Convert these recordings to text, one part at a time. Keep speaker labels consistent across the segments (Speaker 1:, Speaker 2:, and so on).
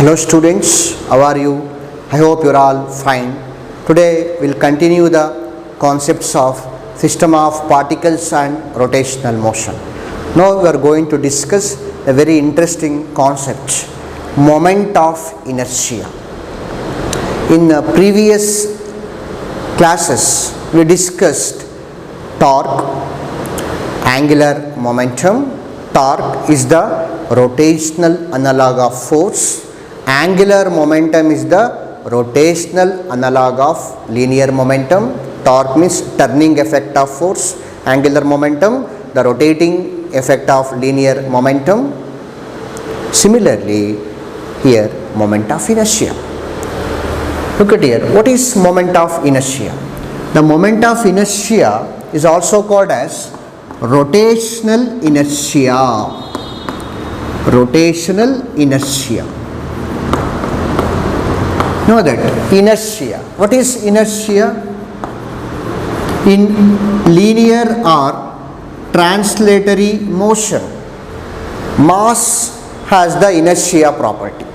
Speaker 1: Hello students, how are you? I hope you're all fine. Today we'll continue the concepts of system of particles and rotational motion. Now we are going to discuss a very interesting concept, moment of inertia. In previous classes we discussed torque, angular momentum. Torque is the rotational analog of force. Angular momentum is the rotational analog of linear momentum. Torque means turning effect of force. Angular momentum, the rotating effect of linear momentum. Similarly, here moment of inertia. Look at here. What is moment of inertia? The moment of inertia is also called as rotational inertia. Rotational inertia. Know that inertia. What is inertia? In linear or translatory motion, mass has the inertia property.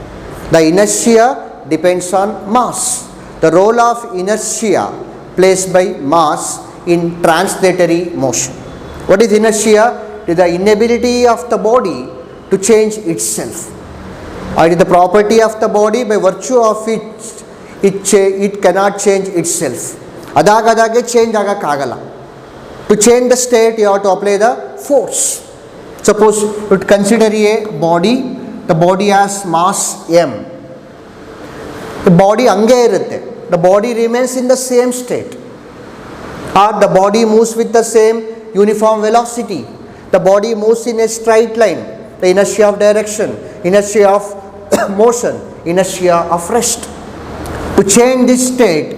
Speaker 1: The inertia depends on mass. The role of inertia plays by mass in translatory motion. What is inertia? It is the inability of the body to change itself. It is the property of the body by virtue of it cannot change itself. Adagadaage change agakagala. To change the state you have to apply the force. Suppose you consider a body, the body has mass m. The body ange irutte. The body remains in the same state. Or the body moves with the same uniform velocity. The body moves in a straight line. The inertia of direction, inertia of motion, inertia of rest. To change this state,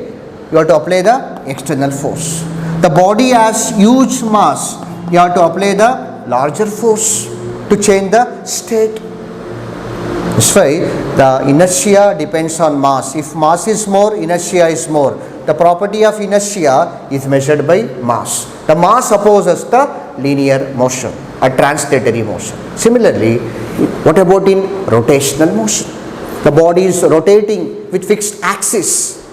Speaker 1: you have to apply the external force. The body has huge mass, you have to apply the larger force to change the state. That's why the inertia depends on mass. If mass is more, inertia is more. The property of inertia is measured by mass. The mass opposes the linear motion, a translatory motion. Similarly, what about in rotational motion? The body is rotating with fixed axis.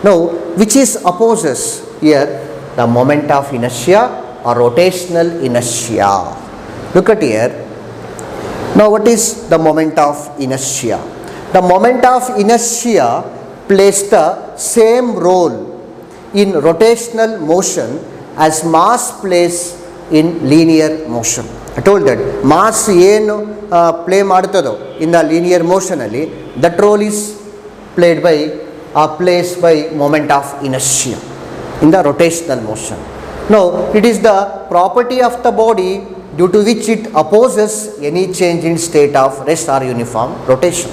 Speaker 1: Now, which is opposes here the moment of inertia or rotational inertia? Look at here. Now, what is the moment of inertia? The moment of inertia plays the same role in rotational motion as mass plays in linear motion. I told that mass ಏನು play ಮಾಡ್ತದೋ in the linear motion ಅಲ್ಲಿ, that role is played by placed by moment of inertia in the rotational motion. Now it is the property of the body due to which it opposes any change in state of rest or uniform rotation.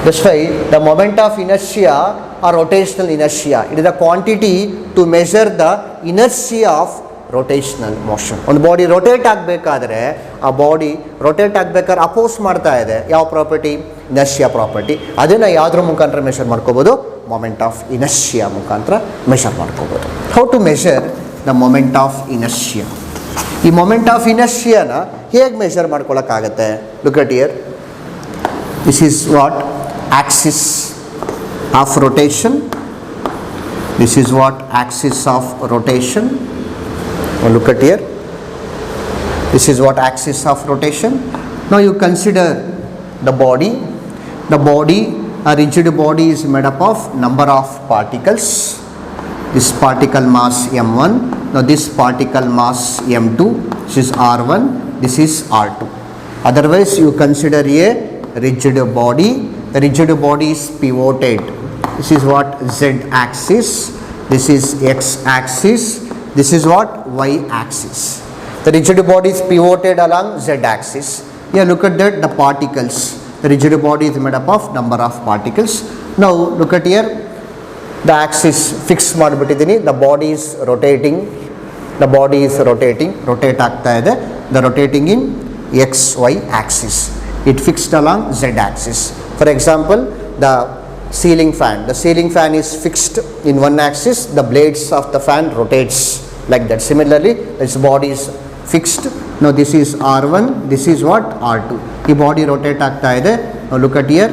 Speaker 1: That's why the moment of inertia or rotational inertia, it is the quantity to measure the inertia of rotational motion. ಒಂದು body rotate ಆಗಬೇಕಾದ್ರೆ ಆ body rotate ಆಗಬೇಕಾದ್ರೆ oppose ಮಾಡ್ತಾ ಇದೆ ಯಾವ property? Inertia property. ಅದನ್ನು ಯಾವುದ್ರ ಮುಖಾಂತರ ಮೆಷರ್ ಮಾಡ್ಕೋಬೋದು? ಮೊಮೆಂಟ್ ಆಫ್ ಇನರ್ಷಿಯಾ ಮುಖಾಂತರ ಮೆಷರ್ ಮಾಡ್ಕೋಬೋದು. How to measure the moment of inertia? ಈ ಮೊಮೆಂಟ್ ಆಫ್ ಇನರ್ಷಿಯಾನ ಹೇಗೆ ಮೆಷರ್ ಮಾಡ್ಕೊಳ್ಳೋಕ್ಕಾಗತ್ತೆ? Look at here. This is what axis of rotation. This is what axis of rotation. Look at here. This is what axis of rotation. Now you consider the body. The body, a rigid body is made up of number of particles. This particle mass m1. Now this particle mass m2. This is r1. This is r2. Otherwise you consider a rigid body. The rigid body is pivoted. This is what z axis. This is x axis. This is what y axis. The rigid body is pivoted along z axis. Here look at that, the particles. The rigid body is made up of number of particles. Now look at here, the axis fixed ಮಾಡಿಬಿಟ್ಟಿದ್ದೀನಿ. The body is rotating. The body is rotating. Rotate ಆಗ್ತಾ ಇದೆ. The rotating in x y axis. It fixed along z axis. For example, the ceiling fan. The ceiling fan is fixed in one axis. The blades of the fan rotates like that. Similarly, its body is fixed. Now this is R1, this is what? R2. The body rotate ಆಗ್ತಾ ಇದೆ. Now look at here,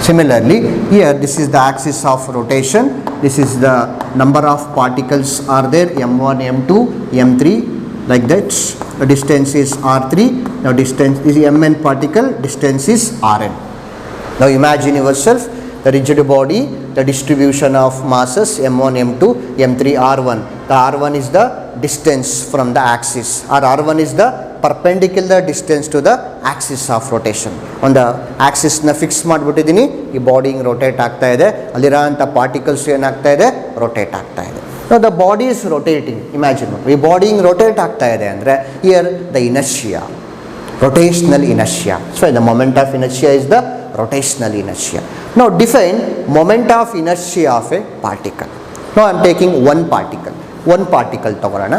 Speaker 1: Similarly, here this is the axis of rotation. This is the number of particles are there, m1, m2, m3, like that. The distance is r3. Now distance is mn particle, distance is rn. Now imagine yourself the rigid body, the distribution of masses m1, m2, m3, r1. The r1 is the distance from the axis, or r1 is the perpendicular distance to the axis of rotation. On the axis na fix ಮಾಡಿಬಿಟ್ಟಿದ್ದೀನಿ, ಈ body ಹಿಂಗೆ rotate ಆಗ್ತಾ ಇದೆ, ಅಲ್ಲಿರೋಂಥ particles ಏನಾಗ್ತಾ ಇದೆ, rotate ಆಗ್ತಾ ಇದೆ. Now the body is rotating. Imagine ಈ body ಹಿಂಗೆ rotate ಆಗ್ತಾ ಇದೆ ಅಂದರೆ here the inertia, rotational inertia. So the moment of inertia is the rotational inertia. Now define moment of inertia of a particle. Now I am taking one particle ತಗೊಳ್ಳೋಣ.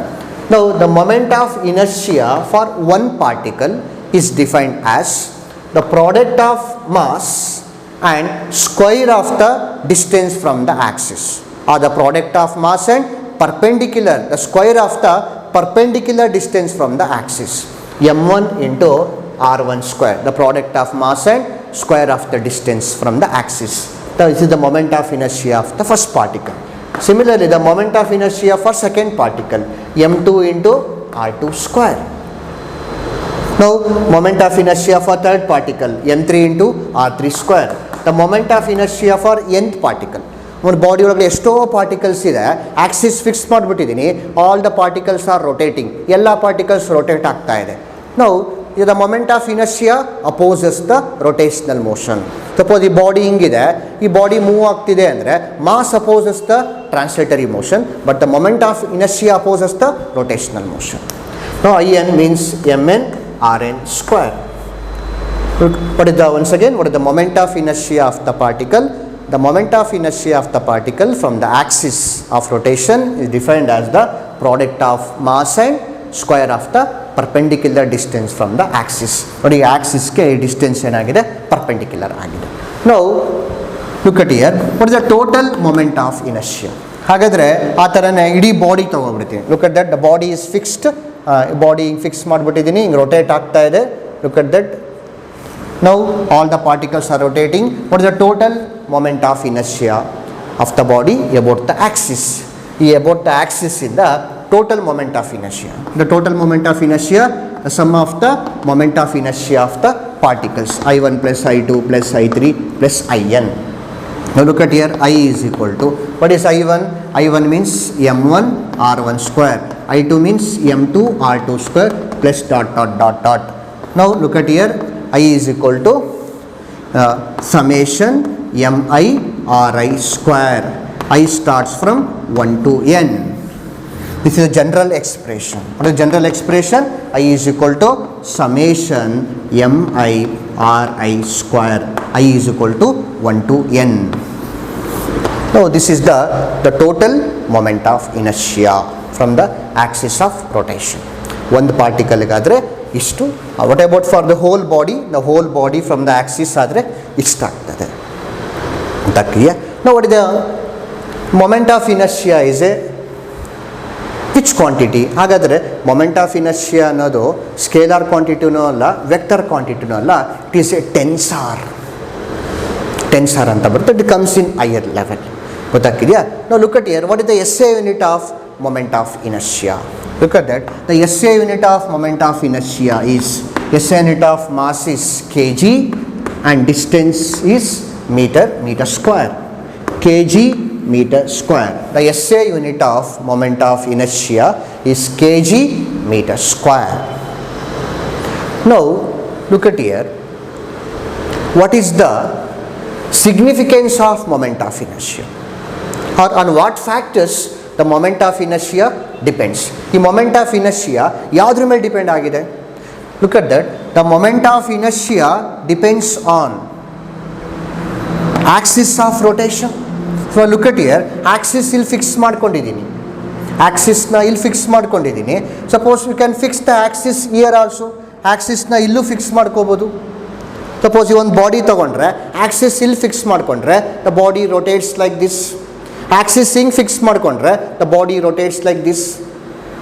Speaker 1: Now the moment of inertia for one particle is defined as the product of mass and square of the distance from the axis, or the product of mass and perpendicular, the square of the perpendicular distance from the axis, m1 into r1 square, the product of mass and square of the distance from the axis. Now this is the moment of inertia of the first particle. Similarly, the moment of inertia for second particle, m2 into r2 square. Now moment of inertia for third particle, m3 into r3 square. The moment of inertia for nth particle. ಒಂದು body ಒಳಗಡೆ ಎಷ್ಟೋ particles ಇದೆ, axis fix ಮಾಡಿಬಿಟ್ಟಿದ್ದೀನಿ, all the particles are rotating, ಎಲ್ಲ particles rotate ಆಗ್ತಾ ಇದೆ. ನಾವು the moment of inertia opposes the rotational motion. Suppose ಈ ಬಾಡಿ ಹಿಂಗಿದೆ, ಈ ಬಾಡಿ ಮೂವ್ ಆಗ್ತಿದೆ ಅಂದರೆ mass opposes the translatory motion, but the moment of inertia opposes the rotational motion. Now In means mn rn square. What is the, once again, what is the moment of inertia of the particle? The moment of inertia of the particle from the axis of rotation is defined as the product of mass and square of the perpendicular distance from the axis. ನೋಡಿ ಈ ಆಕ್ಸಿಸ್ಗೆ ಈ distance ಏನಾಗಿದೆ, perpendicular ಆಗಿದೆ. Now look at here, what is the total moment of inertia? ಹಾಗಾದರೆ ಆ ಥರನೇ ಇಡೀ body ತೊಗೊಬಿಡ್ತೀನಿ. Look at that, the body is fixed, body ಹಿಂಗೆ ಫಿಕ್ಸ್ ಮಾಡಿಬಿಟ್ಟಿದ್ದೀನಿ, ಹಿಂಗೆ ರೊಟೇಟ್ ಆಗ್ತಾ ಇದೆ. Look at that, now all the particles are rotating. What is the total moment of inertia of the body about the axis? About the axis in the total moment of inertia. The total moment of inertia, the sum of the moment of inertia of the particles, I1 plus I2 plus I3 plus In. Now look at here, I is equal to, what is I1? I1 means m1 r1 square, I2 means m2 r2 square plus dot dot dot dot. Now look at here, I is equal to summation mi ri square. I starts from 1 to n. This is a general expression. What is general expression? I is equal to summation mi ri square. I is equal to 1 to n. Now this is the total moment of inertia from the axis of rotation. One particle ಗಾದ್ರೆ ಇಷ್ಟು. What about for the whole body? The whole body from the axis ಆದರೆ ಇಷ್ಟಾಗ್ತದೆ. clear? Now what is the moment of inertia is a which quantity? ಹಾಗಾದರೆ moment of inertia ಅನ್ನೋದು scalar ಕ್ವಾಂಟಿಟಿನೂ ಅಲ್ಲ, vector ಕ್ವಾಂಟಿಟಿನೂ ಅಲ್ಲ, it is A tensor ಅಂತ ಬರುತ್ತೆ. It comes in higher level. ಗೊತ್ತಾಗ್ತಿದೆಯಾ? ನಾವು look at here, what is the SI unit of moment of inertia? Look at that, the SI unit of moment of inertia is, SI unit of mass is kg and distance is meter square, kg meter square. The SI unit of moment of inertia is kg meter square. Now look at here, what is the significance of moment of inertia, or on what factors the moment of inertia depends? The moment of inertia ಯಾವುದ್ರ ಮೇಲೆ depend ಆಗಿದೆ? Look at that, the moment of inertia depends on axis of rotation. So look at here, axis ಇಲ್ಲಿ fix ಮಾಡ್ಕೊಂಡಿದ್ದೀನಿ, ಆಕ್ಸಿಸ್ನ ಇಲ್ಲಿ fix ಮಾಡ್ಕೊಂಡಿದ್ದೀನಿ. Suppose you can fix the axis here also, ಆಕ್ಸಿಸ್ನ ಇಲ್ಲೂ ಫಿಕ್ಸ್ ಮಾಡ್ಕೋಬೋದು. ಸಪೋಸ್ ಈ ಒಂದು ಬಾಡಿ ತೊಗೊಂಡ್ರೆ ಆಕ್ಸಿಸ್ ಇಲ್ಲಿ ಫಿಕ್ಸ್ ಮಾಡಿಕೊಂಡ್ರೆ the body rotates like this, axis ಹಿಂಗೆ ಫಿಕ್ಸ್ ಮಾಡಿಕೊಂಡ್ರೆ the body rotates like this.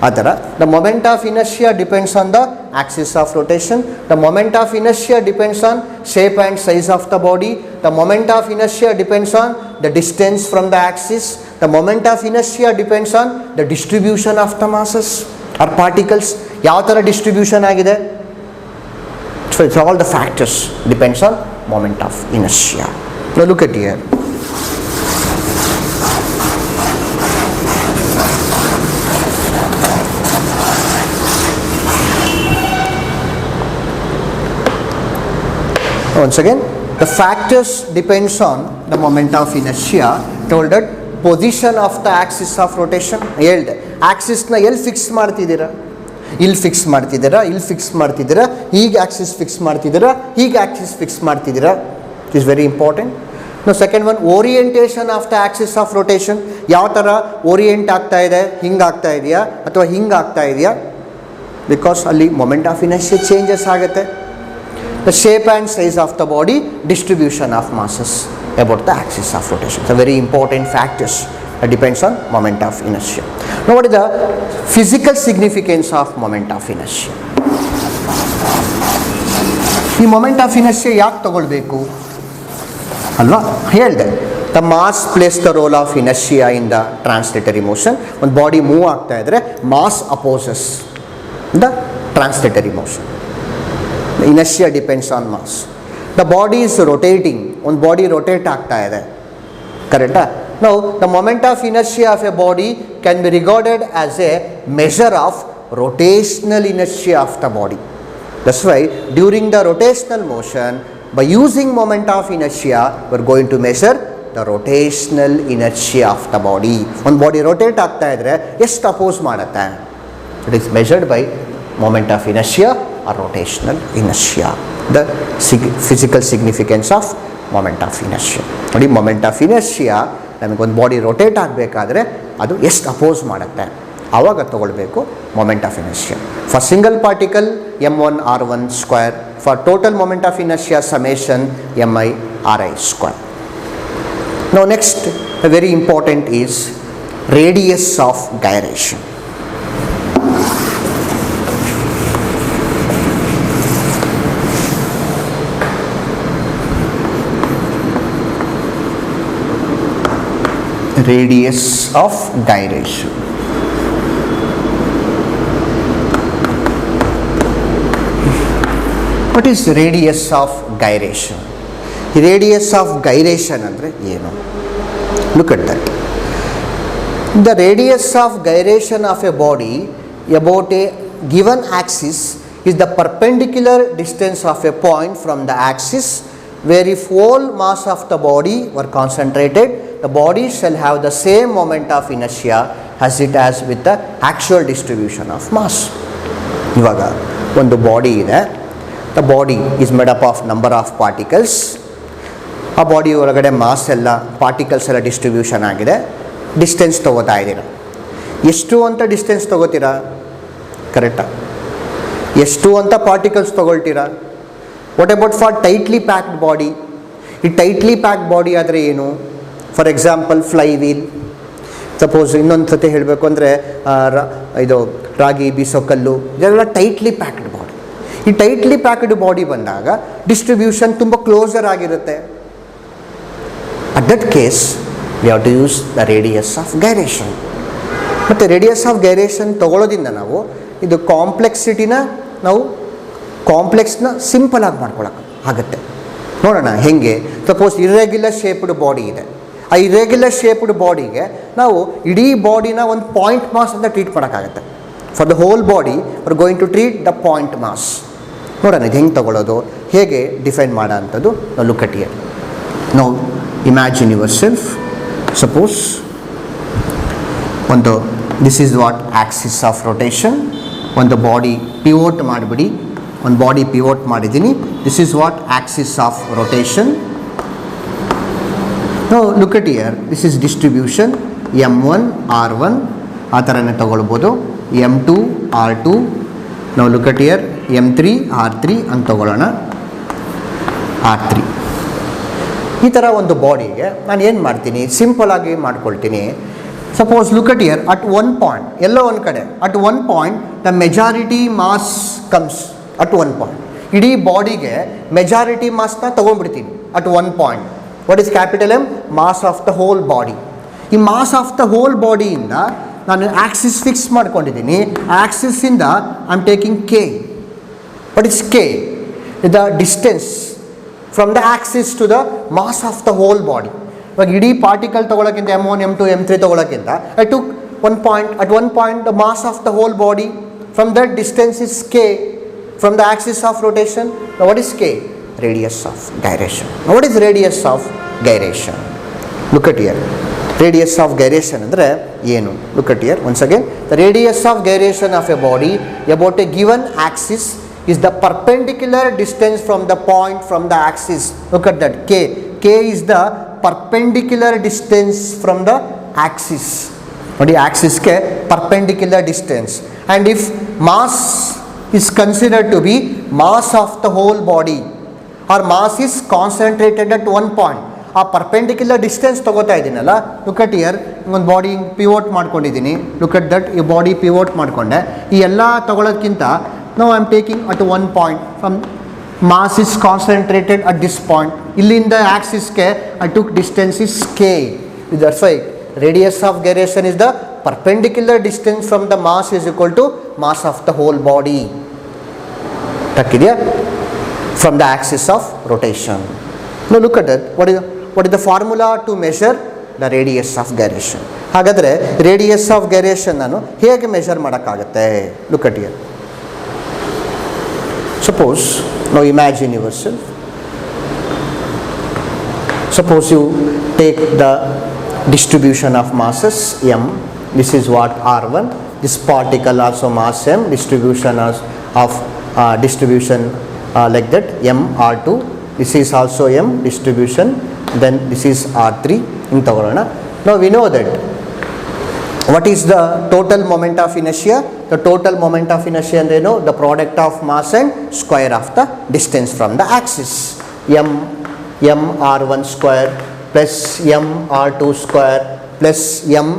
Speaker 1: ಆ ಥರ the moment of inertia depends on the axis of rotation, the moment of inertia depends on shape and size of the body, the moment of inertia depends on the distance from the axis, the moment of inertia depends on the distribution of the masses or particles, ಯಾವ ಥರ distribution ಆಗಿದೆ. So it's all the factors depends on moment of inertia. Now look at here. Once again, the factors depends on the moment of inertia. Told that position of the axis of rotation. ಹೇಳಿದೆ ಆಕ್ಸಿಸ್ನ ಎಲ್ಲಿ fix ಮಾಡ್ತಿದ್ದೀರಾ, ಇಲ್ಲಿ fix ಮಾಡ್ತಿದ್ದೀರಾ, ಇಲ್ಲಿ fix ಮಾಡ್ತಿದ್ದೀರಾ, ಹೀಗೆ axis fix ಮಾಡ್ತಿದ್ದೀರಾ, ಹೀಗೆ ಆಕ್ಸಿಸ್ ಫಿಕ್ಸ್ ಮಾಡ್ತಿದ್ದೀರಾ. It is very important. ನಾವು second one orientation of the axis of rotation. ಯಾವ ಥರ ಓರಿಯೆಂಟ್ ಆಗ್ತಾ ಇದೆ, ಹಿಂಗೆ ಆಗ್ತಾ ಇದೆಯಾ ಅಥವಾ ಹಿಂಗೆ ಆಗ್ತಾ ಇದೆಯಾ, ಬಿಕಾಸ್ ಅಲ್ಲಿ ಮೊಮೆಂಟ್ ಆಫ್ ಇನರ್ಷಿಯಾ ಚೇಂಜಸ್ ಆಗುತ್ತೆ. The shape and size of the body, distribution of masses about the axis of rotation. It's a very important factors that depends on moment of inertia. Now what is the physical significance of moment of inertia? ಈ moment of inertia ಯಾಕೆ ತಗೊಳ್ಬೇಕು ಅಲ್ವಾ ಹೇಳಿದೆ. The mass plays the role of inertia in the translatory motion. ಒಂದು body move ಆಗ್ತಾ ಇದ್ರೆ mass opposes the translatory motion. The inertia depends on mass. The body is rotating, ಒಂದು body rotate ಆಗ್ತಾ ಇದೆ, ಕರೆಕ್ಟಾ. Now the moment of inertia of a body can be regarded as a measure of rotational inertia of the body. That's why during the rotational motion, by using moment of inertia, we are going to measure the rotational inertia of the body. ಒಂದು body rotate ಆಗ್ತಾ ಇದ್ರೆ ಎಷ್ಟು oppose ಮಾಡುತ್ತೆ, it is measured by moment of inertia or rotational inertia. The physical significance of moment of inertia. ನೋಡಿ moment of inertia ನಮಗೆ ಒಂದು body rotate ಆಗಬೇಕಾದ್ರೆ ಅದು ಎಷ್ಟು ಅಪೋಸ್ ಮಾಡುತ್ತೆ ಆವಾಗ ತಗೊಳ್ಬೇಕು moment of inertia. For single particle m1 r1 square, for total moment of inertia summation mi ri square. Now next, a very important is radius of gyration. Radius of gyration. What is radius of gyration? Radius of gyration andre ಏನು? Look at that. The radius of gyration of a body about a given axis is the perpendicular distance of a point from the axis where if whole mass of the body were concentrated, the body shall have the same moment of inertia as it has with the actual distribution of mass. ಇವಾಗ ಒಂದು body ಇದೆ, the body is made up of number of particles. ಆ body ಒಳಗಡೆ mass ಎಲ್ಲ particles ಎಲ್ಲ distribution ಆಗಿದೆ. Distance ತೊಗೋತಾ ಇದ್ದೀರಾ, ಎಷ್ಟು ಅಂತ ಡಿಸ್ಟೆನ್ಸ್ ತೊಗೋತೀರಾ, ಕರೆಕ್ಟಾ? ಎಷ್ಟು ಅಂತ ಪಾರ್ಟಿಕಲ್ಸ್ ತೊಗೊಳ್ತೀರಾ? What about for tightly packed body? ಈ ಟೈಟ್ಲಿ ಪ್ಯಾಕ್ಡ್ ಬಾಡಿ ಆದರೆ ಏನು? For example flywheel. Suppose ಇನ್ನೊಂದು ಸತಿ ಹೇಳಬೇಕು ಅಂದರೆ ಇದು ರಾಗಿ ಬೀಸೋ ಕಲ್ಲು, ಇದೆಲ್ಲ ಟೈಟ್ಲಿ ಪ್ಯಾಕ್ಡ್ ಬಾಡಿ. ಈ ಟೈಟ್ಲಿ ಪ್ಯಾಕ್ಡ್ ಬಾಡಿ ಬಂದಾಗ ಡಿಸ್ಟ್ರಿಬ್ಯೂಷನ್ ತುಂಬ ಕ್ಲೋಸರ್ ಆಗಿರುತ್ತೆ. At that case we have to use the radius of gyration. ಮತ್ತು ರೇಡಿಯಸ್ ಆಫ್ ಗೈರೇಷನ್ ತೊಗೊಳ್ಳೋದ್ರಿಂದ ನಾವು ಇದು ಕಾಂಪ್ಲೆಕ್ಸಿಟಿನ ನಾವು ಕಾಂಪ್ಲೆಕ್ಸ್ನ ಸಿಂಪಲ್ ಆಗಿ ಮಾಡ್ಕೊಳಕ್ಕೆ ಆಗುತ್ತೆ. ನೋಡೋಣ ಹೆಂಗೆ. ಸಪೋಸ್ ಇರ್ರೆಗ್ಯುಲರ್ ಶೇಪ್ಡ್ ಬಾಡಿ ಇದೆ, ಆ ಇರ್ರೆಗ್ಯುಲರ್ ಶೇಪ್ಡ್ ಬಾಡಿಗೆ ನಾವು ಇಡೀ ಬಾಡಿನ ಒಂದು ಪಾಯಿಂಟ್ ಮಾಸ್ ಅಂತ ಟ್ರೀಟ್ ಮಾಡೋಕ್ಕಾಗತ್ತೆ. For the whole body are going to treat the point mass. ನೋಡೋಣ ಇದು ಹೆಂಗೆ ತೊಗೊಳ್ಳೋದು, ಹೇಗೆ ಡಿಫೈನ್ ಮಾಡೋ ಅಂಥದ್ದು. ನಾವು look at here. Now imagine yourself. Suppose ಒಂದು this is what axis of rotation. ಒಂದು ಬಾಡಿ ಪಿವೋಟ್ ಮಾಡಿಬಿಡಿ, ಒಂದು ಬಾಡಿ ಪಿವೋಟ್ ಮಾಡಿದ್ದೀನಿ. This is what axis of rotation. ನಾವು look at here, this is distribution m1 r1 ಆ ಥರನೇ ತೊಗೊಳ್ಬೋದು, m2 r2. ನಾವು look at here m3 r3 ಅಂತ ತೊಗೊಳ್ಳೋಣ, r3. ಈ ಥರ ಒಂದು ಬಾಡಿಗೆ ನಾನು ಏನು ಮಾಡ್ತೀನಿ, ಸಿಂಪಲಾಗಿ ಮಾಡ್ಕೊಳ್ತೀನಿ. Suppose look at here at one point, yellow one kade, at one point the majority mass comes at one point. ಇಡೀ ಬಾಡಿಗೆ ಮೆಜಾರಿಟಿ ಮಾಸ್ನ ತೊಗೊಂಡ್ಬಿಡ್ತೀನಿ at one point. What is capital M? Mass of the whole body. ಈ mass of the whole ಬಾಡಿಯಿಂದ ನಾನು axis fix ಮಾಡ್ಕೊಂಡಿದ್ದೀನಿ. ಆಕ್ಸಿಸ್ಸಿಂದ I am taking K. What is K? The distance from the axis to the mass of the whole body. ಇವಾಗ ಇಡೀ particle ತೊಗೊಳಕ್ಕಿಂತ M1, M2, M3 ತೊಗೊಳಕ್ಕಿಂತ I took one point. At one point the mass of the whole body, from that distance is K. From the axis of rotation, now what is K? Radius of gyration. Now what is radius of gyration? Look at here. Radius of gyration andre ಏನು? Look at here once again. The radius of gyration of a body about a given axis is the perpendicular distance from the point from the axis. Look at that, K. K is the perpendicular distance from the axis. What is axis? Ke perpendicular distance. And if mass is considered to be mass of the whole body or mass is concentrated at one point, ಆ perpendicular distance ತೊಗೋತಾ ಇದ್ದೀನಲ್ಲ. Look at here, ಒಂದು body pivot ಮಾಡ್ಕೊಂಡಿದ್ದೀನಿ. Look at that, ಈ body pivot ಮಾಡಿಕೊಂಡೆ. ಈ ಎಲ್ಲ ತೊಗೊಳೋದ್ಕಿಂತ no I am taking at one point. From mass is concentrated at this point. ಇಲ್ಲಿಂದ ಆಕ್ಸಿಸ್ಗೆ I took distance is K. That's why radius of gyration is the perpendicular distance from the mass is equal to mass of the whole body. Takidya? From the axis of rotation. Now look at that. What is the formula to measure the radius of gyration? ಹಾಗಾದರೆ radius of gyration ನಾನು ಹೇಗೆ measure ಮಾಡೋಕ್ಕಾಗುತ್ತೆ? Look at here. Suppose, now imagine yourself. Suppose you take the distribution of masses M. This is what R1. This particle also mass M. Distribution of distribution like that M R2. This is also M distribution. Then this is R3. In ತಗೊಳ್ಳೋಣ. Now we know that what is the total moment of inertia? The total moment of inertia ಅಂದ್ರೆ ಏನು? The product of mass and square of the distance from the axis. M R1 square plus M R2 square plus M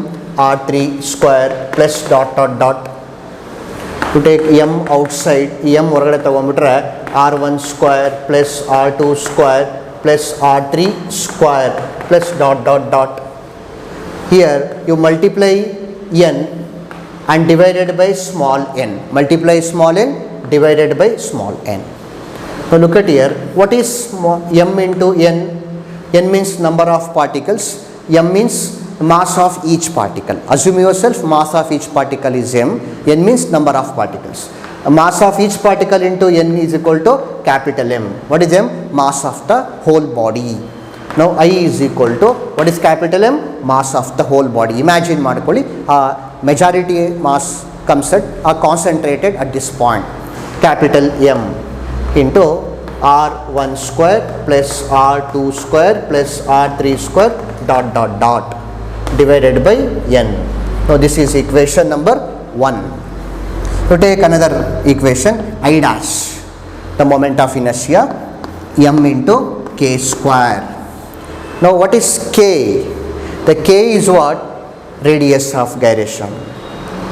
Speaker 1: R3 square plus dot. To take M outside, M ಹೊರಗಡೆ ತಗೊಂಡ್ಬಿಟ್ರೆ R1 square plus R2 square plus R3 square plus dot. Here you multiply n and divided by small n. Multiply small n divided by small n. Now look at here. What is M into n? N means number of particles. M means mass of each particle. Assume yourself mass of each particle is M. N means number of particles. Mass of each particle into n is equal to capital M. What is M? Mass of the whole body. Now I is equal to, what is capital M? Mass of the whole body. Imagine ಮಾಡ್ಕೊಳ್ಳಿ, majority mass comes at concentrated at this point. Capital M into R1 square plus R2 square plus R3 square dot divided by n. So this is equation number 1. So take another equation, I dash. The moment of inertia M into K square. Now what is K? The K is what? Radius of gyration.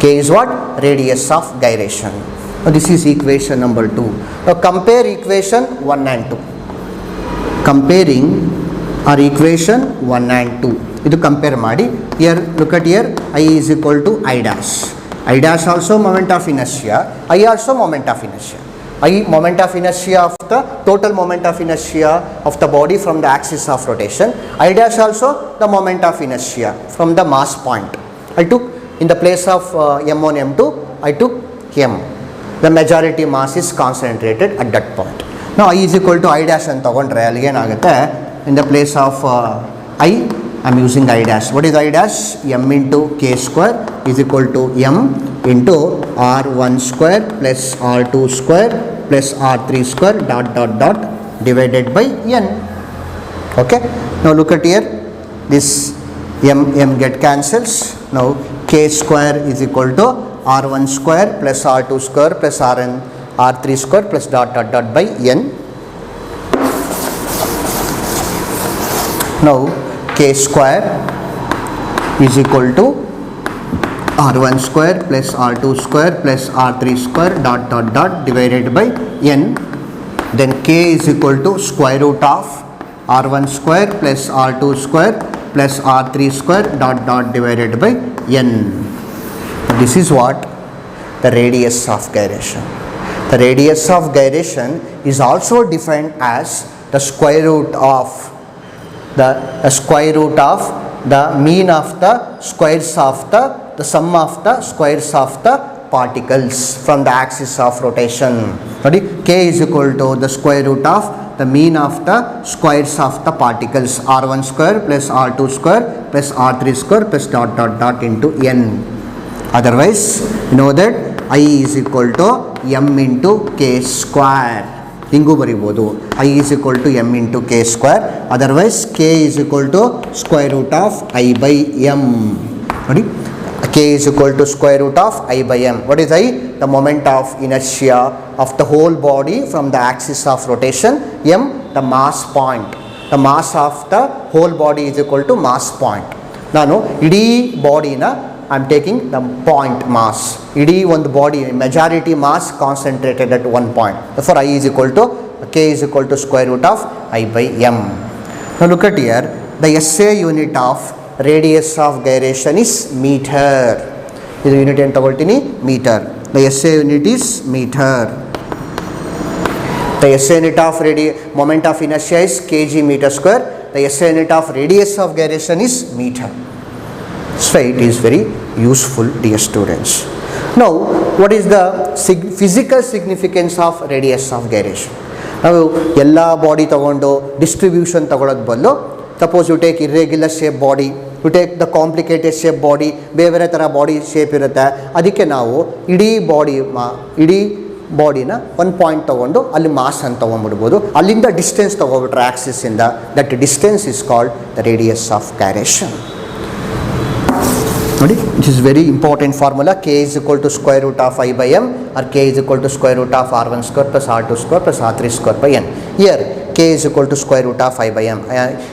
Speaker 1: K is what? Radius of gyration. Now this is equation number 2. Now compare equation 1 and 2. Comparing our equation 1 and 2. Idu compare ಮಾಡಿ. Here look at here, I is equal to I dash. I dash also moment of inertia. I also moment of inertia. I moment of inertia of the total moment of inertia of the body from the axis of rotation. I dash also the moment of inertia from the mass point. I took in the place of M1, M2, I took M. The majority mass is concentrated at that point. Now I is equal to I dash ಅಂತ ತಗೊಂಡ್ರೆ ಅಲ್ಲಿ ಏನಾಗುತ್ತೆ? In the place of I am using I dash. What is I dash? M into K square is equal to M into R1 square plus R2 square plus R3 square dot divided by n. Okay. Now look at here. This M get cancels. Now K square is equal to R1 square plus R2 square plus R3 square plus dot by n. Now K square is equal to r1 square plus r2 square plus r3 square dot dot dot divided by n. Then k is equal to square root of r1 square plus r2 square plus r3 square dot dot divided by n. This is what the radius of gyration. The radius of gyration is also defined as the square root of the mean of the squares of the sum of the squares of the particles from the axis of rotation. Ready? K is equal to the square root of the mean of the squares of the particles r1 square plus r2 square plus r3 square plus dot dot dot into n. Otherwise, you know that I is equal to m into k square. ಹಿಂಗೂ ಬರಿಬೋದು I is equal to m into k square. Otherwise, k is equal to square root of I by m. ನೋಡಿ, k is equal to square root of I by m. What is I? The moment of inertia of the whole body from the axis of rotation. M, the mass point. The mass of the whole body is equal to mass point. ನಾನು ಇಡೀ ಬಾಡಿನ I am taking the point mass. ಇಡೀ ಒಂದು body majority mass concentrated at one point. Therefore, I is equal to k is equal to square root of I by m. Now look at here. The SI unit of radius of gyration is meter. ಇದು unit ಏನು ತಗೊಳ್ತೀನಿ? Metre. The SI unit is meter. The SI unit of moment of inertia is kg meter square. The SI unit of radius of gyration is meter. So it is very useful, dear students. Now, what is the physical significance of radius of gyration? ನಾವು ಎಲ್ಲ body ತಗೊಂಡು distribution ತಗೊಳ್ಳೋದು ಬದಲು, suppose you take irregular shape body, you take the complicated shape body, ಬೇರೆ ಬೇರೆ ಥರ body shape ಇರುತ್ತೆ. ಅದಕ್ಕೆ ನಾವು ಇಡೀ ಬಾಡಿನ ಒಂದು ಪಾಯಿಂಟ್ ತೊಗೊಂಡು ಅಲ್ಲಿ ಮಾಸ್ ಅಂತ ತೊಗೊಂಡ್ಬಿಡ್ಬೋದು. ಅಲ್ಲಿಂದ ಡಿಸ್ಟೆನ್ಸ್ ತೊಗೊಬಿಟ್ರೆ ಆಕ್ಸಿಸಿಂದ, that distance is called the radius of gyration. ನೋಡಿ, it is very important formula. k is equal to square root of I by m or k is equal to square root of r1 square plus r2 square plus r3 square by n. Here k is equal to square root of I by m.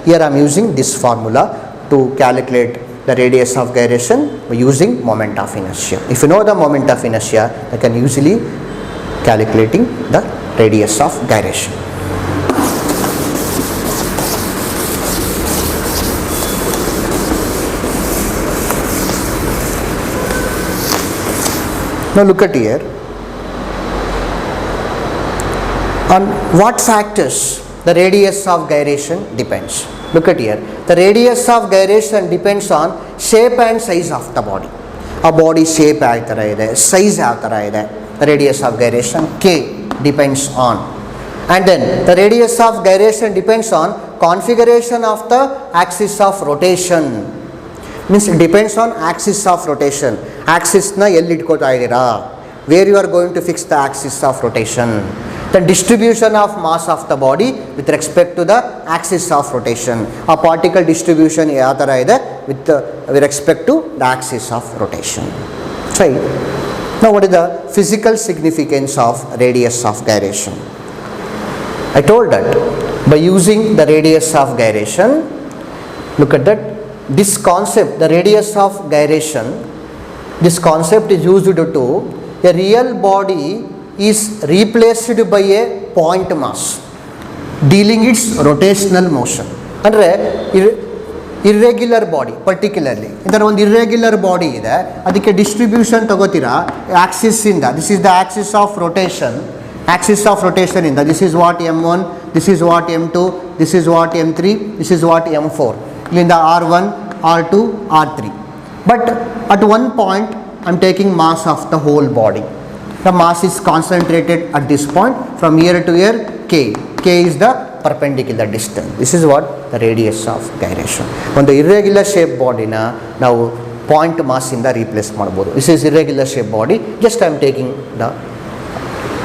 Speaker 1: Here I am using this formula to calculate the radius of gyration by using moment of inertia. If you know the moment of inertia, you can easily calculating the radius of gyration. Now look at here. On what factors the radius of gyration depends? Look at here. The radius of gyration depends on shape and size of the body. A body shape ಯಾವ ಥರ ಇದೆ, size ಯಾವ ಥರ ಇದೆ. The radius of gyration k depends on. And then the radius of gyration depends on configuration of the axis of rotation. Means it depends on axis of rotation. Axis na ಎಲ್ಲಿ ಇಟ್ಕೋತಾ ಇದ್ದೀರಾ, where you are going to fix the axis of rotation. The distribution of mass of the body with respect to the axis of rotation. A particle distribution ಯಾವ ಥರ ಇದೆ with respect to the axis of rotation. Right. Now what is the physical significance of radius of gyration? I told that by using the radius of gyration, look at that. This concept, the radius of gyration, this concept is used to a real body is replaced by a point mass dealing its rotational motion. ಅಂದರೆ irregular body particularly ಇದರ ಒಂದು irregular body ಇದೆ, ಅದಕ್ಕೆ distribution ತಗೋತೀರಾ ಆಕ್ಸಿಸ್ಸಿಂದ. This is the axis of rotation. Axis of ರೊಟೇಷನಿಂದ this is what m1, this is what m2, this is what m3, this is what m4. ಇಲ್ಲಿಂದ r1, r2, r3. But at one point I am taking mass of the whole body. The mass is concentrated at this point. From here to here k is the perpendicular distance. This is what the radius of gyration. ಒಂದು irregular shape ಬಾಡಿನ ನಾವು point mass ಇಂದ replace ಮಾಡ್ಬೋದು. This is irregular shape body, just I am taking the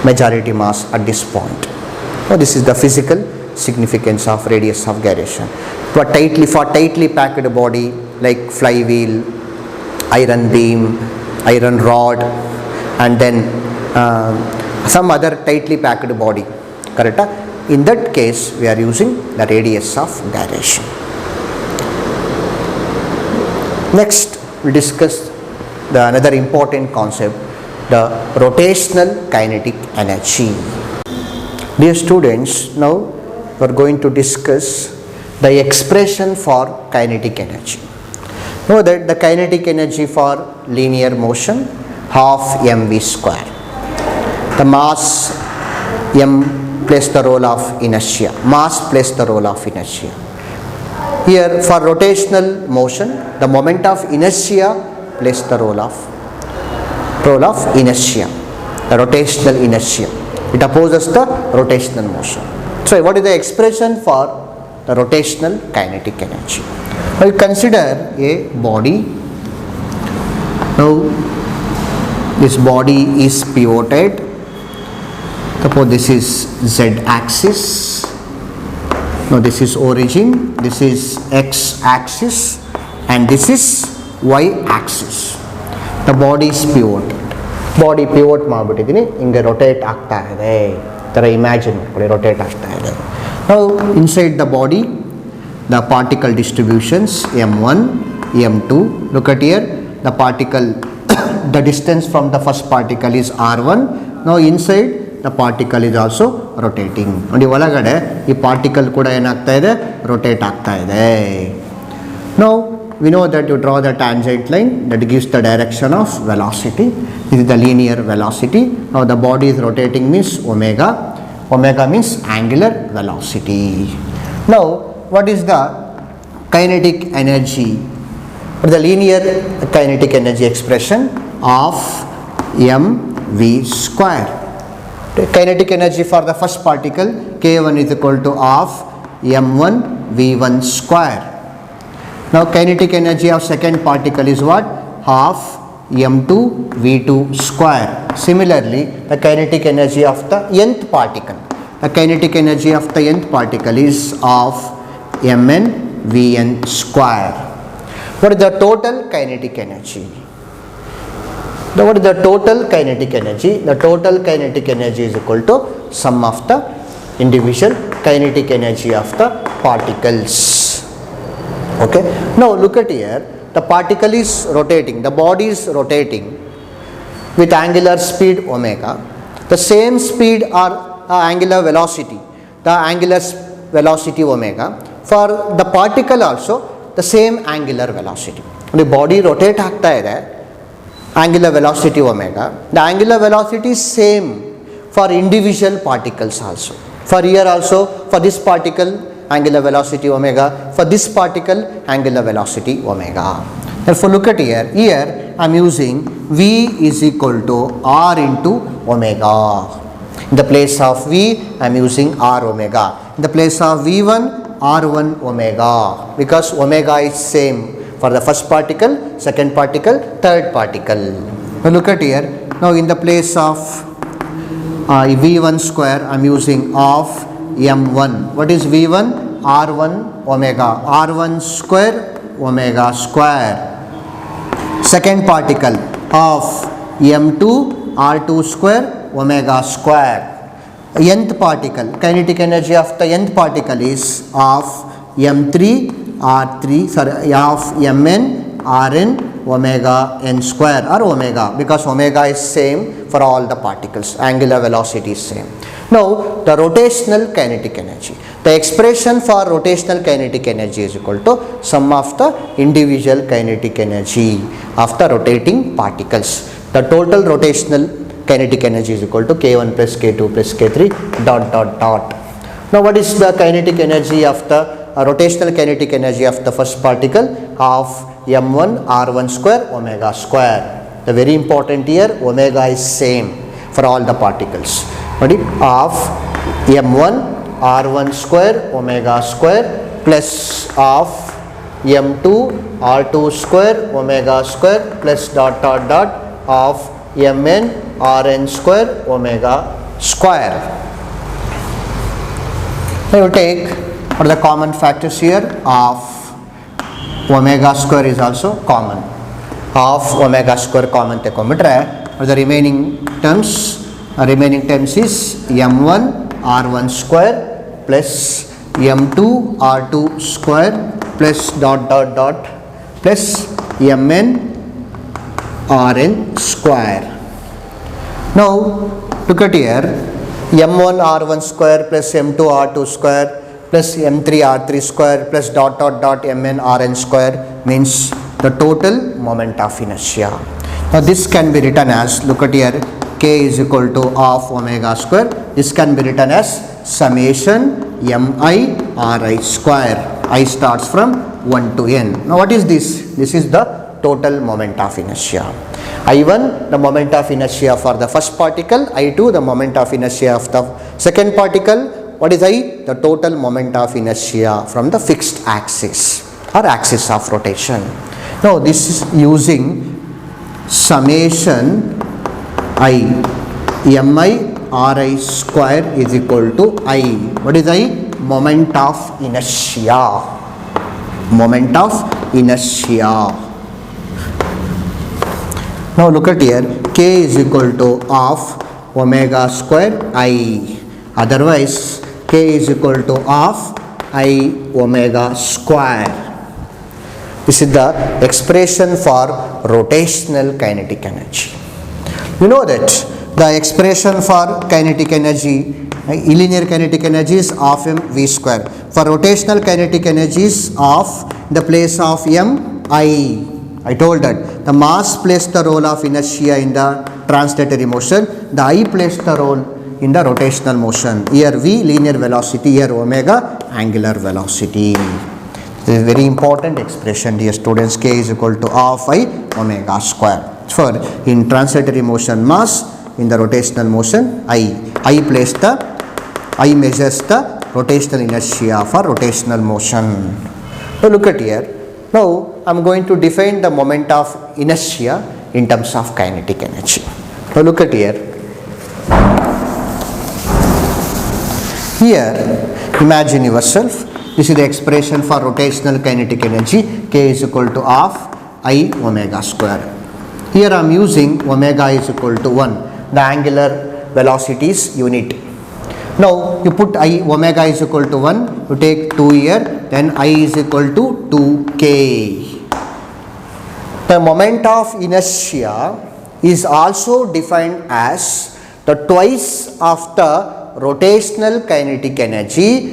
Speaker 1: majority mass at this point. So this is the physical significance of radius of gyration. For tightly packed body like flywheel, iron beam, iron rod, and then some other tightly packed body, correct? In that case we are using the radius of gyration. Next we discuss the another important concept, the rotational kinetic energy. Dear students, now we are going to discuss the expression for kinetic energy. Know that the kinetic energy for linear motion half mv square. The mass m plays the role of inertia. Mass plays the role of inertia. Here for rotational motion, the moment of inertia plays the role of inertia, the rotational inertia. It opposes the rotational motion. So what is the expression for the rotational kinetic energy? Now you consider a body. Now this body is pivoted. Suppose this is z axis. Now this is origin, this is x axis, and this is y axis. The body is pivoted. Body pivot ಮಾಡಿಬಿಟ್ಟಿದ್ದೀನಿ, ಹಿಂಗೆ rotate ಆಗ್ತಾ ಇದೆ. ಥರ imagine ಮಾಡ್ಕೊಳ್ಳಿ, rotate ಆಗ್ತಾ ಇದೆ. Now inside the body, the particle distributions m1, m2. Look at here, the particle, the distance from the first particle is r1. Now inside the particle is also rotating. ನೋಡಿ ಒಳಗಡೆ ಈ particle ಕೂಡ ಏನಾಗ್ತಾ ಇದೆ, rotate ಆಗ್ತಾ ಇದೆ. Now we know that you draw the tangent line that gives the direction of velocity. This is the linear velocity. Now the body is rotating means omega. Omega means angular velocity. Now what is the kinetic energy? The linear kinetic energy expression of mv square. The kinetic energy for the first particle k1 is equal to half m1 v1 square. Now kinetic energy of second particle is what? Half m2 v2 square. Similarly, the kinetic energy of the nth particle. The kinetic energy of the nth particle is of mn vn square. What is the total kinetic energy? What is the total kinetic energy? The total kinetic energy is equal to sum of the individual kinetic energy of the particles. Okay. Now look at here, the particle is rotating, the body is rotating with angular speed omega. The same speed or angular velocity, the angular velocity omega. For the particle also, the same angular velocity. The body rotate ಆಗ್ತಾ ಇದೆ, angular velocity omega. The angular velocity is same for individual particles also. For here also, for this particle, angular velocity omega. For this particle, angular velocity omega. Therefore, look at here. Here, I am using v is equal to r into omega. In the place of v, I am using r omega. In the place of v1, r1 omega. Because omega is same for the first particle, second particle, third particle. Now look at here. Now in the place of v1 square, I am using of m1. What is v1? r1 omega. r1 square omega square. Second particle of m2 r2 square omega square. Nth particle, kinetic energy of the nth particle is of m3 r3, sorry, of mn rn omega n square or omega, because omega is same for all the particles, angular velocity is same. Now the rotational kinetic energy, the expression for rotational kinetic energy is equal to sum of the individual kinetic energy of the rotating particles. The total rotational kinetic energy is equal to k1 plus k2 plus k3 dot dot dot. Now what is the kinetic energy of the rotational kinetic energy of the first particle? Of m1 r1 square omega square. The very important here, omega is same for all the particles. What is of m1 r1 square omega square plus of m2 r2 square omega square plus dot dot dot of mn rn square omega square. I will take what are the common factors here. Of omega square is also common. Of omega square common ತೆಕೊಂಡ್ಬಿಟ್ರೆ the remaining terms is m1 r1 square plus m2 r2 square plus dot dot dot plus mn Rn square. Now look at here, m1 r1 square plus m2 r2 square plus m3 r3 square plus dot dot dot mn rn square means the total moment of inertia. Now this can be written as, look at here, k is equal to half omega square. This can be written as summation mi ri square. I starts from 1 to n. Now what is this? This is the total moment of inertia. I1 the moment of inertia for the first particle, I2 the moment of inertia of the second particle. What is I? The total moment of inertia from the fixed axis or axis of rotation. Now this is using summation I mi ri square is equal to I. What is I? Moment of inertia. Moment of inertia. Now look at here, k is equal to half omega square I. Otherwise k is equal to half I omega square. This is the expression for rotational kinetic energy. You know that the expression for kinetic energy, linear kinetic energy is half m v square. For rotational kinetic energy is half the place of m I. I told that the mass plays the role of inertia in the translatory motion, the I plays the role in the rotational motion. Here v linear velocity, here omega angular velocity. This is very important expression, dear students. K is equal to half I omega square. For in translatory motion mass, in the rotational motion I measures the rotational inertia for rotational motion. Now look at here. Now I am going to define the moment of inertia in terms of kinetic energy. Now look at here. Here imagine yourself, this is the expression for rotational kinetic energy, k is equal to half I omega square. Here I am using omega is equal to 1, the angular velocity is unit. Now you put I omega is equal to 1, you take 2 here, then I is equal to 2k. The moment of inertia is also defined as the twice of the rotational kinetic energy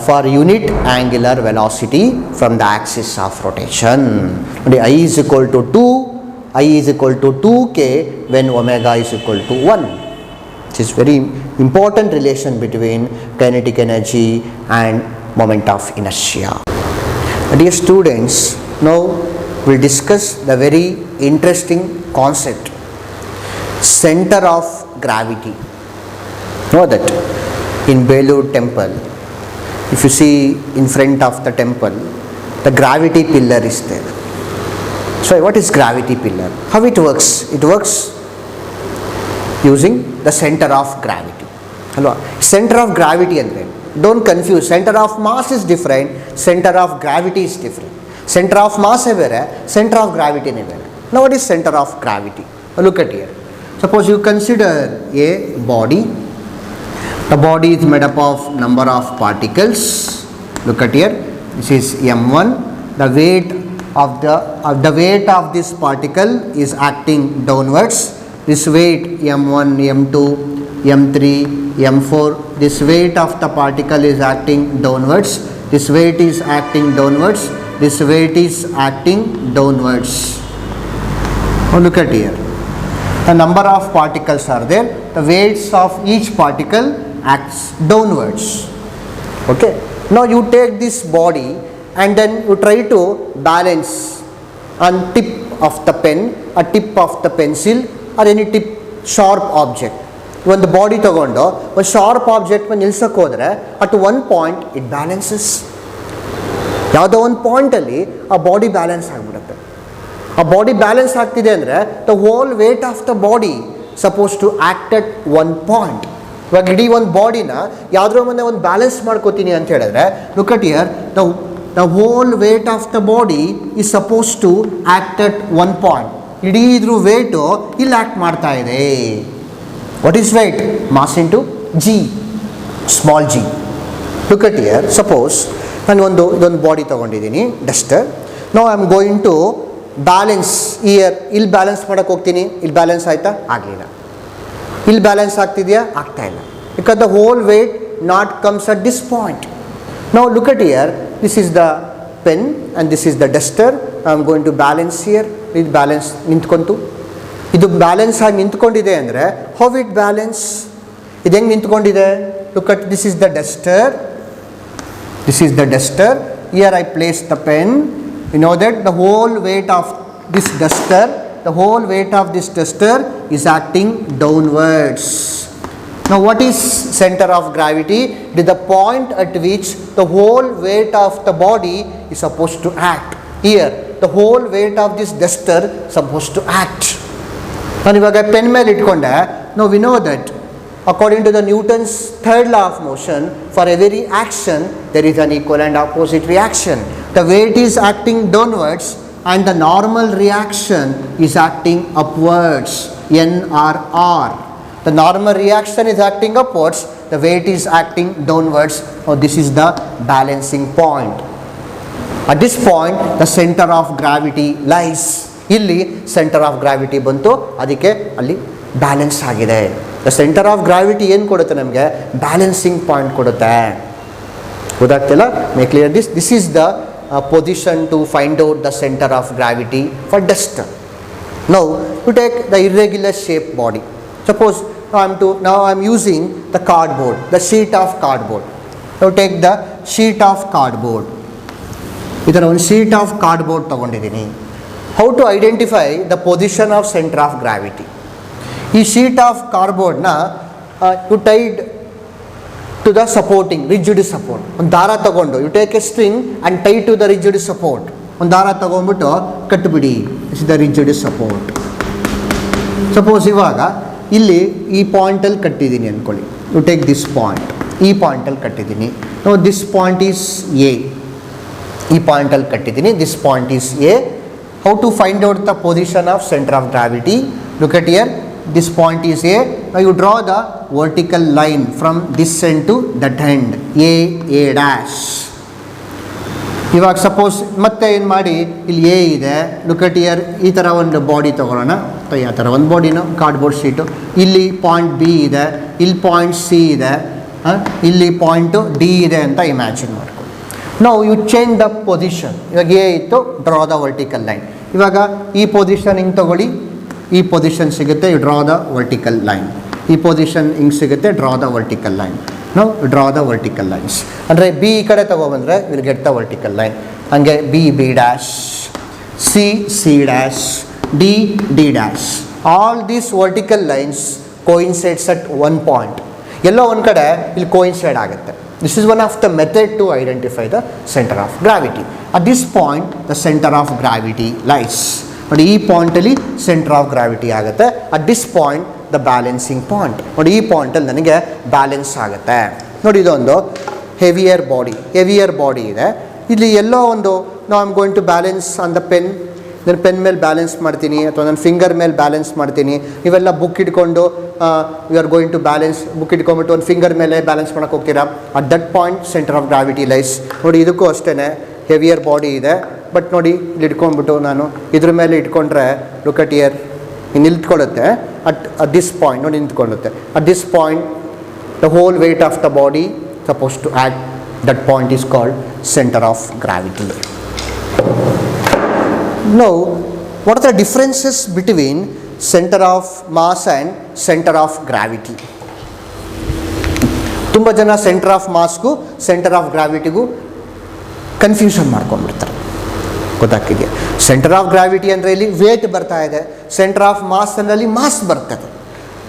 Speaker 1: for unit angular velocity from the axis of rotation. I is equal to 2, I is equal to 2k when omega is equal to 1. This is very important relation between kinetic energy and moment of inertia. Dear students, now we will discuss the very interesting concept, center of gravity. Know that in Belur temple, if you see in front of the temple, the gravity pillar is there. So what is gravity pillar? How it works? It works using the center of gravity. Hello, center of gravity andre, don't confuse, center of mass is different, center of gravity is different. Center of mass is ಬೇರೆ, center of gravity is ಬೇರೆ. Now what is center of gravity? Look at here. Suppose you consider a body. The body is made up of number of particles. Look at here. This is m1. The weight of this particle is acting downwards. This weight m1, m2, m3, m4. This weight of the particle is acting downwards. This weight is acting downwards. This weight is acting downwards. Now look at here. The number of particles are there. The weights of each particle acts downwards. Okay. Now you take this body and then you try to balance on tip of the pen, a tip of the pencil or any tip sharp object. ಒಂದು body ತಗೊಂಡು ಒಂದು sharp ಆಬ್ಜೆಕ್ಟ್ನ ನಿಲ್ಸಕ್ಕೆ ಹೋದರೆ at one point it balances. ಯಾವುದೋ ಒಂದು ಪಾಯಿಂಟಲ್ಲಿ ಆ body balance ಆಗಿಬಿಡುತ್ತೆ. ಆ body balance ಆಗ್ತಿದೆ ಅಂದರೆ the whole weight of the body suppose to act at one point. ಇವಾಗ ಇಡೀ ಒಂದು ಬಾಡಿನ ಯಾವುದ್ರ ಮುಂದೆ ಒಂದು ಬ್ಯಾಲೆನ್ಸ್ ಮಾಡ್ಕೋತೀನಿ ಅಂತ ಹೇಳಿದ್ರೆ, look at here, the whole weight of the body is suppose to act at one point. ಇಡೀ ಇದ್ರ ವೇಟು ಇಲ್ಲಿ ಆ್ಯಕ್ಟ್ ಮಾಡ್ತಾ ಇದೆ. What is weight? Mass into g, small g. Look at here. Suppose ನಾನು ಇದೊಂದು ಬಾಡಿ ತಗೊಂಡಿದ್ದೀನಿ, Duster. Now I am going to balance year ಇಲ್ಲಿ balance ಮಾಡೋಕ್ಕೆ ಹೋಗ್ತೀನಿ, ಇಲ್ಲಿ ಬ್ಯಾಲೆನ್ಸ್ ಆಯಿತಾ? ಆಗಲಿಲ್ಲ. ಇಲ್ಲಿ ಬ್ಯಾಲೆನ್ಸ್ ಆಗ್ತಿದೆಯಾ? ಆಗ್ತಾ ಇಲ್ಲ. Because the whole weight not comes at this point. Now look at here, this is the pen and this is the duster. I am going to balance here. ಇದು ಬ್ಯಾಲೆನ್ಸ್ ನಿಂತ್ಕೊಂತು. ಇದು balance ಆಗಿ ನಿಂತ್ಕೊಂಡಿದೆ ಅಂದರೆ how it balance? ಇದು ಹೆಂಗೆ ನಿಂತ್ಕೊಂಡಿದೆ? Look at, this is the duster. This is the duster. Here I place the pen. You know that the whole weight of this duster, is acting downwards. Now what is center of gravity? It is the point at which the whole weight of the body is supposed to act. Here the whole weight of this duster is supposed to act. ನಾನು ಇವಾಗ pen ಮೇಲೆ ಇಟ್ಕೊಂಡೆ. Now we know that according to the Newton's third law of motion, for every action there is an equal and opposite reaction. The weight is acting downwards and the normal reaction is acting upwards. NRR. The normal reaction is acting upwards, the weight is acting downwards. Now this is the balancing point. At this point the center of gravity lies. ಇಲ್ಲಿ centre of gravity ಬಂತು, ಅದಕ್ಕೆ ಅಲ್ಲಿ balance ಆಗಿದೆ. The centre of gravity ಏನು ಕೊಡುತ್ತೆ ನಮಗೆ? Balancing point ಕೊಡುತ್ತೆ. ಗೊತ್ತಾಗ್ತಿಲ್ಲ? May clear this. This is the position to find out the centre of gravity for dust. Now to take the irregular shape body. Suppose now I am using the cardboard, the sheet of cardboard. Now take the sheet of cardboard. ಇದರ ಒಂದು sheet of cardboard ತೊಗೊಂಡಿದ್ದೀನಿ. How to identify the position of centre of gravity? ಈ sheet of ಕಾರ್ಡ್ಬೋರ್ಡ್ನ you tied to the supporting rigid support. ಒಂದು ದಾರ ತಗೊಂಡು you take a string and tie to the rigid support. ಒಂದು ದಾರ ತಗೊಂಡ್ಬಿಟ್ಟು ಕಟ್ಟಿಬಿಡಿ. Is the rigid support. Suppose ಇವಾಗ ಇಲ್ಲಿ ಈ ಪಾಯಿಂಟಲ್ಲಿ ಕಟ್ಟಿದ್ದೀನಿ ಅಂದ್ಕೊಳ್ಳಿ. You take this point. ಈ ಪಾಯಿಂಟಲ್ಲಿ ಕಟ್ಟಿದ್ದೀನಿ. No this point is A. ಈ ಪಾಯಿಂಟಲ್ಲಿ ಕಟ್ಟಿದ್ದೀನಿ. This point is A. How to find out the position of centre of gravity? Look at here. This point is A. Now you draw the vertical line from this end to that end. A dash. ಇವಾಗ suppose ಮತ್ತೆ ಏನು ಮಾಡಿ, ಇಲ್ಲಿ A ಇದೆ. Look at here. ಈ ಥರ ಒಂದು body ತೊಗೊಳ್ಳೋಣ. ಆ ಥರ ಒಂದು ಬಾಡಿನ ಕಾರ್ಡ್ಬೋರ್ಡ್ ಶೀಟು. ಇಲ್ಲಿ ಪಾಯಿಂಟ್ ಬಿ ಇದೆ, ಇಲ್ಲಿ ಪಾಯಿಂಟ್ ಸಿ ಇದೆ, ಇಲ್ಲಿ ಪಾಯಿಂಟು ಡಿ ಇದೆ ಅಂತ ಇಮ್ಯಾಜಿನ್ ಮಾಡ್ಕೊಂಡು. ನಾವು ಯು ಚೇಂಜ್ ದ ಪೊಸಿಷನ್. ಇವಾಗ ಎ ಇತ್ತು, ಡ್ರಾ ದ ವರ್ಟಿಕಲ್ ಲೈನ್. ಇವಾಗ ಈ ಪೊಸಿಷನ್ ಹಿಂಗೆ ತೊಗೊಳ್ಳಿ. ಈ ಪೊಸಿಷನ್ ಸಿಗುತ್ತೆ, you draw the vertical line. ಈ ಪೊಸಿಷನ್ ಹಿಂಗೆ ಸಿಗುತ್ತೆ, ಡ್ರಾ ದ ವರ್ಟಿಕಲ್ ಲೈನ್. ನಾವು ಡ್ರಾ ದ ವರ್ಟಿಕಲ್ ಲೈನ್ಸ್. ಅಂದರೆ ಬಿ ಈ ಕಡೆ ತೊಗೊಬಂದರೆ will get the vertical line. ಹಾಗೆ B dash, C dash, D dash. All these vertical lines coincides at one point. ಎಲ್ಲೋ ಒಂದು ಕಡೆ ಇಲ್ಲಿ ಕೋಇನ್ಸೈಡ್ ಆಗುತ್ತೆ. This is one of the method to identify the centre of gravity. At this point the centre of gravity lies. ನೋಡಿ ಈ ಪಾಯಿಂಟಲ್ಲಿ centre of gravity ಆಗುತ್ತೆ. At this point the balancing point. ನೋಡಿ ಈ ಪಾಯಿಂಟಲ್ಲಿ ನನಗೆ ಬ್ಯಾಲೆನ್ಸ್ ಆಗುತ್ತೆ. ನೋಡಿ ಇದೊಂದು ಹೆವಿಯರ್ ಬಾಡಿ ಇದೆ. ಇಲ್ಲಿ ಎಲ್ಲೋ ಒಂದು ನಾವು I am going to balance on the pen. ನಾನು ಪೆನ್ ಮೇಲೆ ಬ್ಯಾಲೆನ್ಸ್ ಮಾಡ್ತೀನಿ ಅಥವಾ ನನ್ನ ಫಿಂಗರ್ ಮೇಲೆ ಬ್ಯಾಲೆನ್ಸ್ ಮಾಡ್ತೀನಿ. ಇವೆಲ್ಲ ಬುಕ್ ಇಟ್ಕೊಂಡು you are going to balance. Book ಇಟ್ಕೊಂಡ್ಬಿಟ್ಟು ಒಂದು ಫಿಂಗರ್ ಮೇಲೆ ಬ್ಯಾಲೆನ್ಸ್ ಮಾಡೋಕ್ಕೆ ಹೋಗ್ತೀರಾ. At that point centre of gravity lies. ನೋಡಿ ಇದಕ್ಕೂ ಅಷ್ಟೇ ಹೆವಿಯರ್ ಬಾಡಿ ಇದೆ. ಬಟ್ ನೋಡಿ ಇಲ್ಲಿ ಇಟ್ಕೊಂಡ್ಬಿಟ್ಟು ನಾನು ಇದ್ರ ಮೇಲೆ ಇಟ್ಕೊಂಡ್ರೆ ಲುಕ್ ಅಟ್ ಹಿಯರ್ ನಿಂತ್ಕೊಳ್ಳುತ್ತೆ. ಅಟ್ ದಿಸ್ ಪಾಯಿಂಟ್ ನೋಡಿ ನಿಂತ್ಕೊಳ್ಳುತ್ತೆ. At this point the whole weight of the body suppose to act. That point is called centre of gravity. Now, what are the differences between center of mass and center of gravity? ತುಂಬ ಜನ centre of ಮಾಸ್ಗೂ centre of ಗ್ರಾವಿಟಿಗೂ confusion ಮಾಡ್ಕೊಂಡ್ಬಿಡ್ತಾರೆ. ಗೊತ್ತಾಗ್ತಿದೆಯಾ? Centre of gravity ಅಂದರೆ ಇಲ್ಲಿ weight ಬರ್ತಾ ಇದೆ. ಸೆಂಟರ್ ಆಫ್ ಮಾಸ್ ಅಂದರೆ ಮಾಸ್ ಬರ್ತದೆ.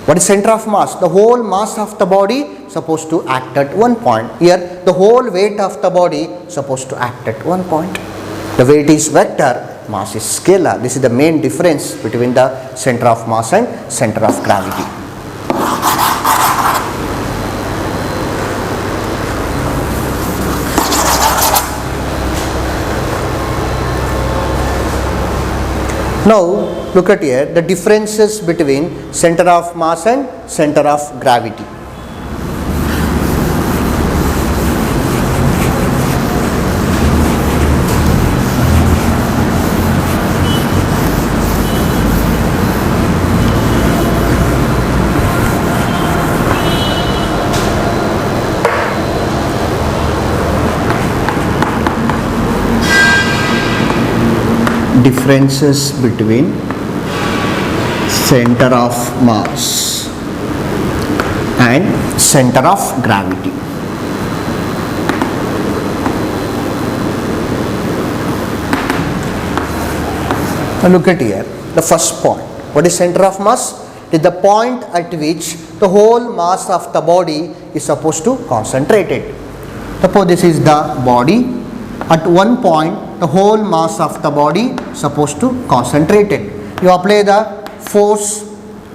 Speaker 1: What is centre of mass? The whole mass of the body suppose to act at one point. Here the whole weight of the body suppose to act at one point. The weight is vector, mass is scalar. This is the main difference between the center of mass and center of gravity. Now look at here the differences between center of mass and center of gravity. differences between center of mass and center of gravity. Now look at here, the first point. What is center of mass? It is the point at which the whole mass of the body is supposed to concentrate it. Suppose this is the body. At one point, the whole mass of the body supposed to concentrate it. You apply the force.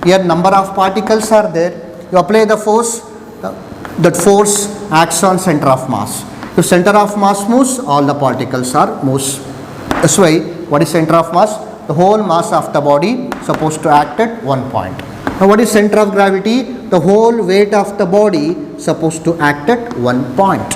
Speaker 1: Here number of particles are there. You apply the force. That force acts on center of mass. If center of mass moves, all the particles are moves. That's why what is center of mass? The whole mass of the body supposed to act at one point. Now what is center of gravity? The whole weight of the body supposed to act at one point.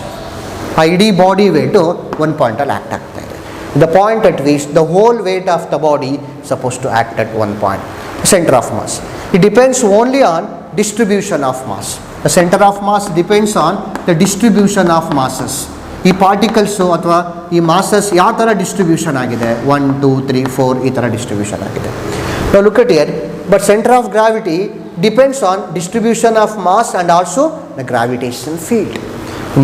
Speaker 1: ಇಡೀ body weight ಒಂದು ಪಾಯಿಂಟಲ್ಲಿ act ಆಗ್ತಾ ಇದೆ. The point at which the whole weight of the body suppose to act at one point, centre of mass. It depends only on distribution of mass. The centre of mass depends on the distribution of masses. ಈ particles ಅಥವಾ ಈ masses ಯಾವ ಥರ distribution ಆಗಿದೆ, 1 2 3 4 ಈ ಥರ distribution ಆಗಿದೆ. ನಾವು look at here, but centre of gravity depends on distribution of mass and also the gravitation field.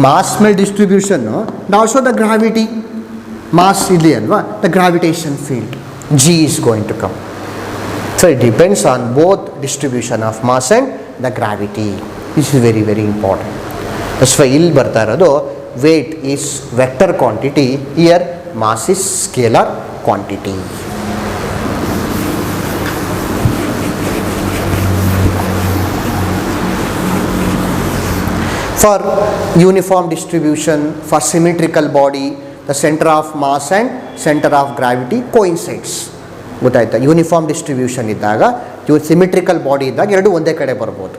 Speaker 1: Mass ಮೇಲೆ ಡಿಸ್ಟ್ರಿಬ್ಯೂಷನ್ನು and also the gravity. Mass ಇದೆ ಅಲ್ವಾ, the gravitation field G is going to come. So it depends on both distribution of mass and the gravity. This is very very important. That's why ಇಲ್ಲಿ ಬರ್ತಾ ಇರೋದು weight is vector quantity, here mass is scalar quantity. For uniform distribution, for symmetrical body, the center of mass and center of gravity coincides. ಗೊತ್ತಾಯ್ತಾ? Uniform distribution ಇದ್ದಾಗ, symmetrical body ಇದ್ದಾಗ ಎರಡು ಒಂದೇ ಕಡೆ ಬರ್ಬೋದು.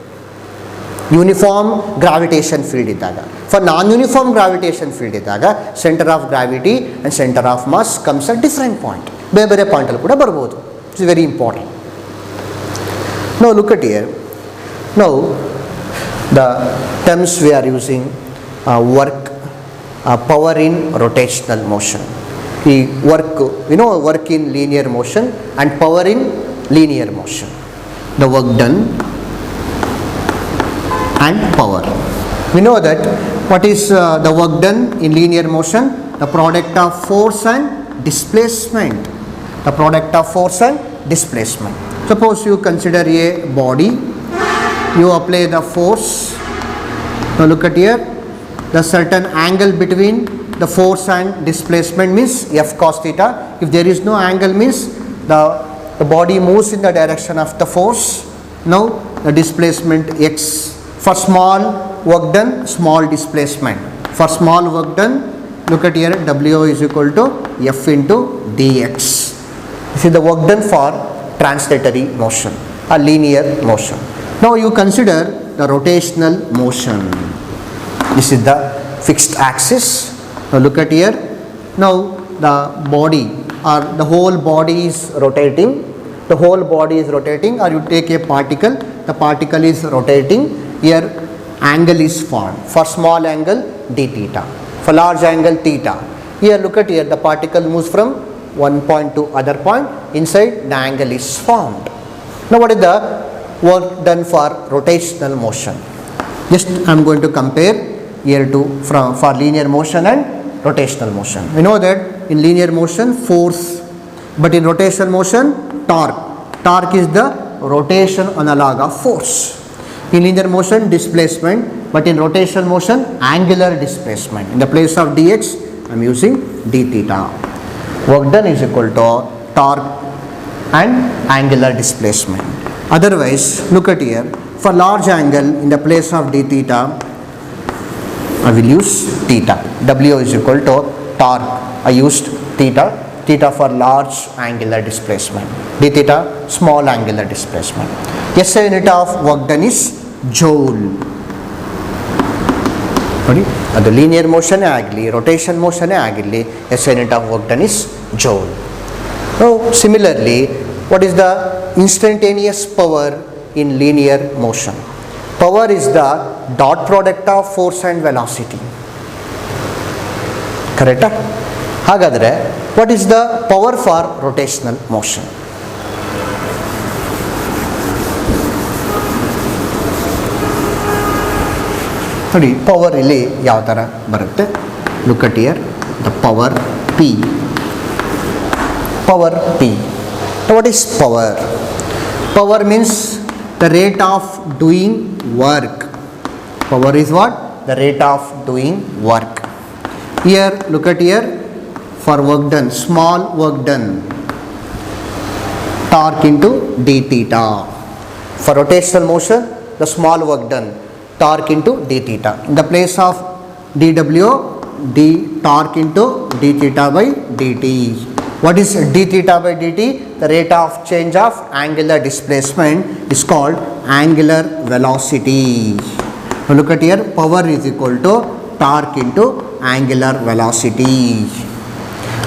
Speaker 1: ಯೂನಿಫಾರ್ಮ್ ಗ್ರಾವಿಟೇಷನ್ ಫೀಲ್ಡ್ ಇದ್ದಾಗ. For non uniform gravitation field ಇದ್ದಾಗ centre of gravity and centre of mass comes at different point. ಬೇರೆ ಬೇರೆ ಪಾಯಿಂಟಲ್ಲಿ ಕೂಡ ಬರ್ಬೋದು. It's very important. Now look at here. Now the terms we are using, work, power in rotational motion. The work, work in linear motion and power in linear motion. The work done and power. We know that what is the work done in linear motion? The product of force and displacement. The product of force and displacement. Suppose you consider a body. You apply the force. Now look at here, the certain angle between the force and displacement means F cos theta. If there is no angle means the body moves in the direction of the force. Now the displacement X. For small work done, small displacement. For small work done, look at here, W is equal to F into dx. This is the work done for translatory motion or linear motion. Now you consider the rotational motion. This is the fixed axis. Now look at here. Now the body or the whole body is rotating. The whole body is rotating, or you take a particle, the particle is rotating. Here angle is formed. For small angle d theta. For large angle theta. Here look at here, the particle moves from one point to other point. Inside the angle is formed. Now what is the work done for rotational motion? Just I am going to compare here to for linear motion and rotational motion. We know that in linear motion force, but in rotational motion torque. Torque is the rotation analog of force. In linear motion displacement, but in rotational motion angular displacement. In the place of dx I am using d theta. Work done is equal to torque and angular displacement. Otherwise, look at here, for large angle in the place of d theta, I will use theta. W is equal to torque. I used theta. Theta for large angular displacement. D theta, small angular displacement. SI unit of work done is joule. ನೋಡಿ, ಅದು linear motion ಆಗಲಿ, rotation motion ಆಗಲಿ, SI unit of work done is joule. Now, similarly, what is the instantaneous power in linear motion? Power is the dot product of force and velocity. Correct? ಹಾಗಾದರೆ what is the power for rotational motion? ನೋಡಿ power ಇಲ್ಲಿ ಯಾವ ಥರ ಬರುತ್ತೆ, look at here the power P. Power P. What is power? Power means the rate of doing work. Power is what? The rate of doing work. Here, look at here, for work done, small work done, torque into d theta. For rotational motion, the small work done, torque into d theta. In the place of dw, d torque into d theta by dt. What is d theta by dt? The rate of change of angular displacement is called angular velocity. Now look at here, power is equal to torque into angular velocity.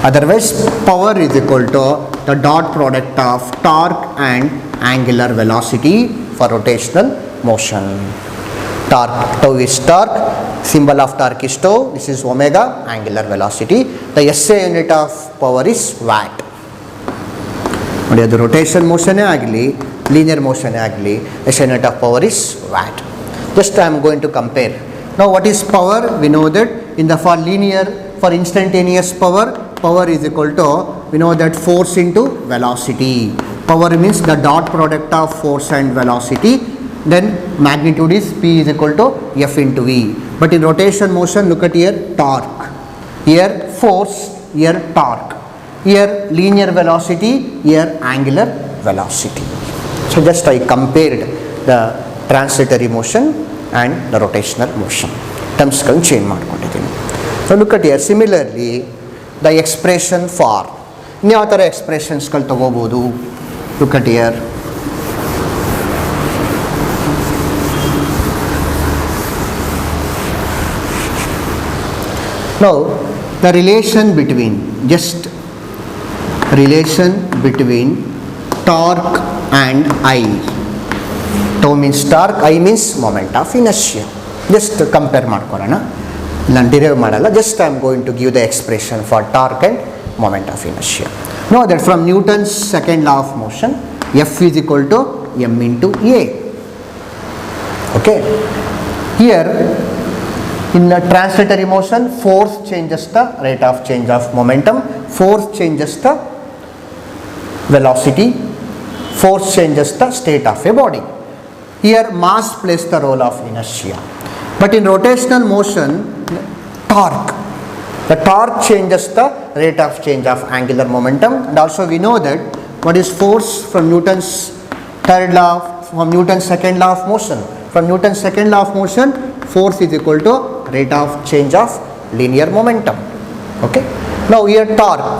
Speaker 1: Otherwise, power is equal to the dot product of torque and angular velocity for rotational motion. Torque, tau is torque, symbol of torque is tau, this is omega, angular velocity. The SI unit of power is watt. ನೋಡಿ, ಅದು rotation motion ಆಗಲಿ linear motion ಆಗಲಿ, SI unit of power is watt. Just I am going to compare. Now what is power? We know that in the for linear, for instantaneous power, power is equal to, we know that force into velocity. Power means the dot product of force and velocity. Then magnitude is P is equal to F into V. But in rotation motion, look at here, torque. Here force, here torque. Here linear velocity, here angular velocity. So just I compared the transitory motion and the rotational motion ಟರ್ಮ್ಸ್ಗಳನ್ನ change ಮಾಡ್ಕೊಂಡಿದ್ದೀನಿ. So look at here, similarly the expression for, ಇನ್ಯಾವ ಥರ ಎಕ್ಸ್ಪ್ರೆಷನ್ಸ್ಗಳು ತೊಗೋಬೋದು? Look at here, now the relation between, just relation between torque and I. Tau means torque, I means moment of inertia. Just compare ಮಾಡ್ಕೊಳ್ಳೋಣ, ನಾನು derive ಮಾಡಲ್ಲ. Just I am going to give the expression for torque and moment of inertia. Know that from Newton's second law of motion, F is equal to m into a. Okay. Here in the transitory motion, force changes the rate of change of momentum, force changes the velocity, force changes the state of a body. Here mass plays the role of inertia. But in rotational motion, torque, the torque changes the rate of change of angular momentum. And also we know that what is force from Newton's third law, from Newton's second law of motion. From Newton's second law of motion, force is equal to rate of change of linear momentum. Okay. Now here torque,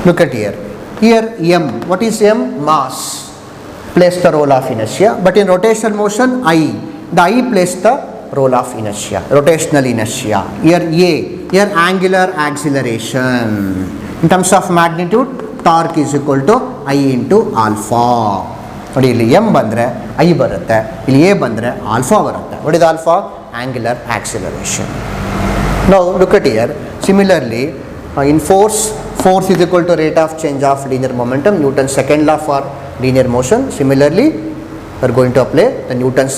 Speaker 1: look at here. Here m, what is m? Mass plays the role of inertia, but in rotational motion, I, the I plays the role of inertia, rotational inertia. Here A, here angular acceleration. In terms of magnitude, torque is equal to I into alpha. ನೋಡಿ, ಇಲ್ಲಿ m ಬಂದರೆ I ಬರುತ್ತೆ, ಇಲ್ಲಿ A ಬಂದರೆ alpha ಬರುತ್ತೆ. What is alpha? Angular acceleration. Now look at here, similarly in force, force is equal to rate of change of linear momentum, Newton's second law for linear motion. Similarly, we are going to apply the Newton's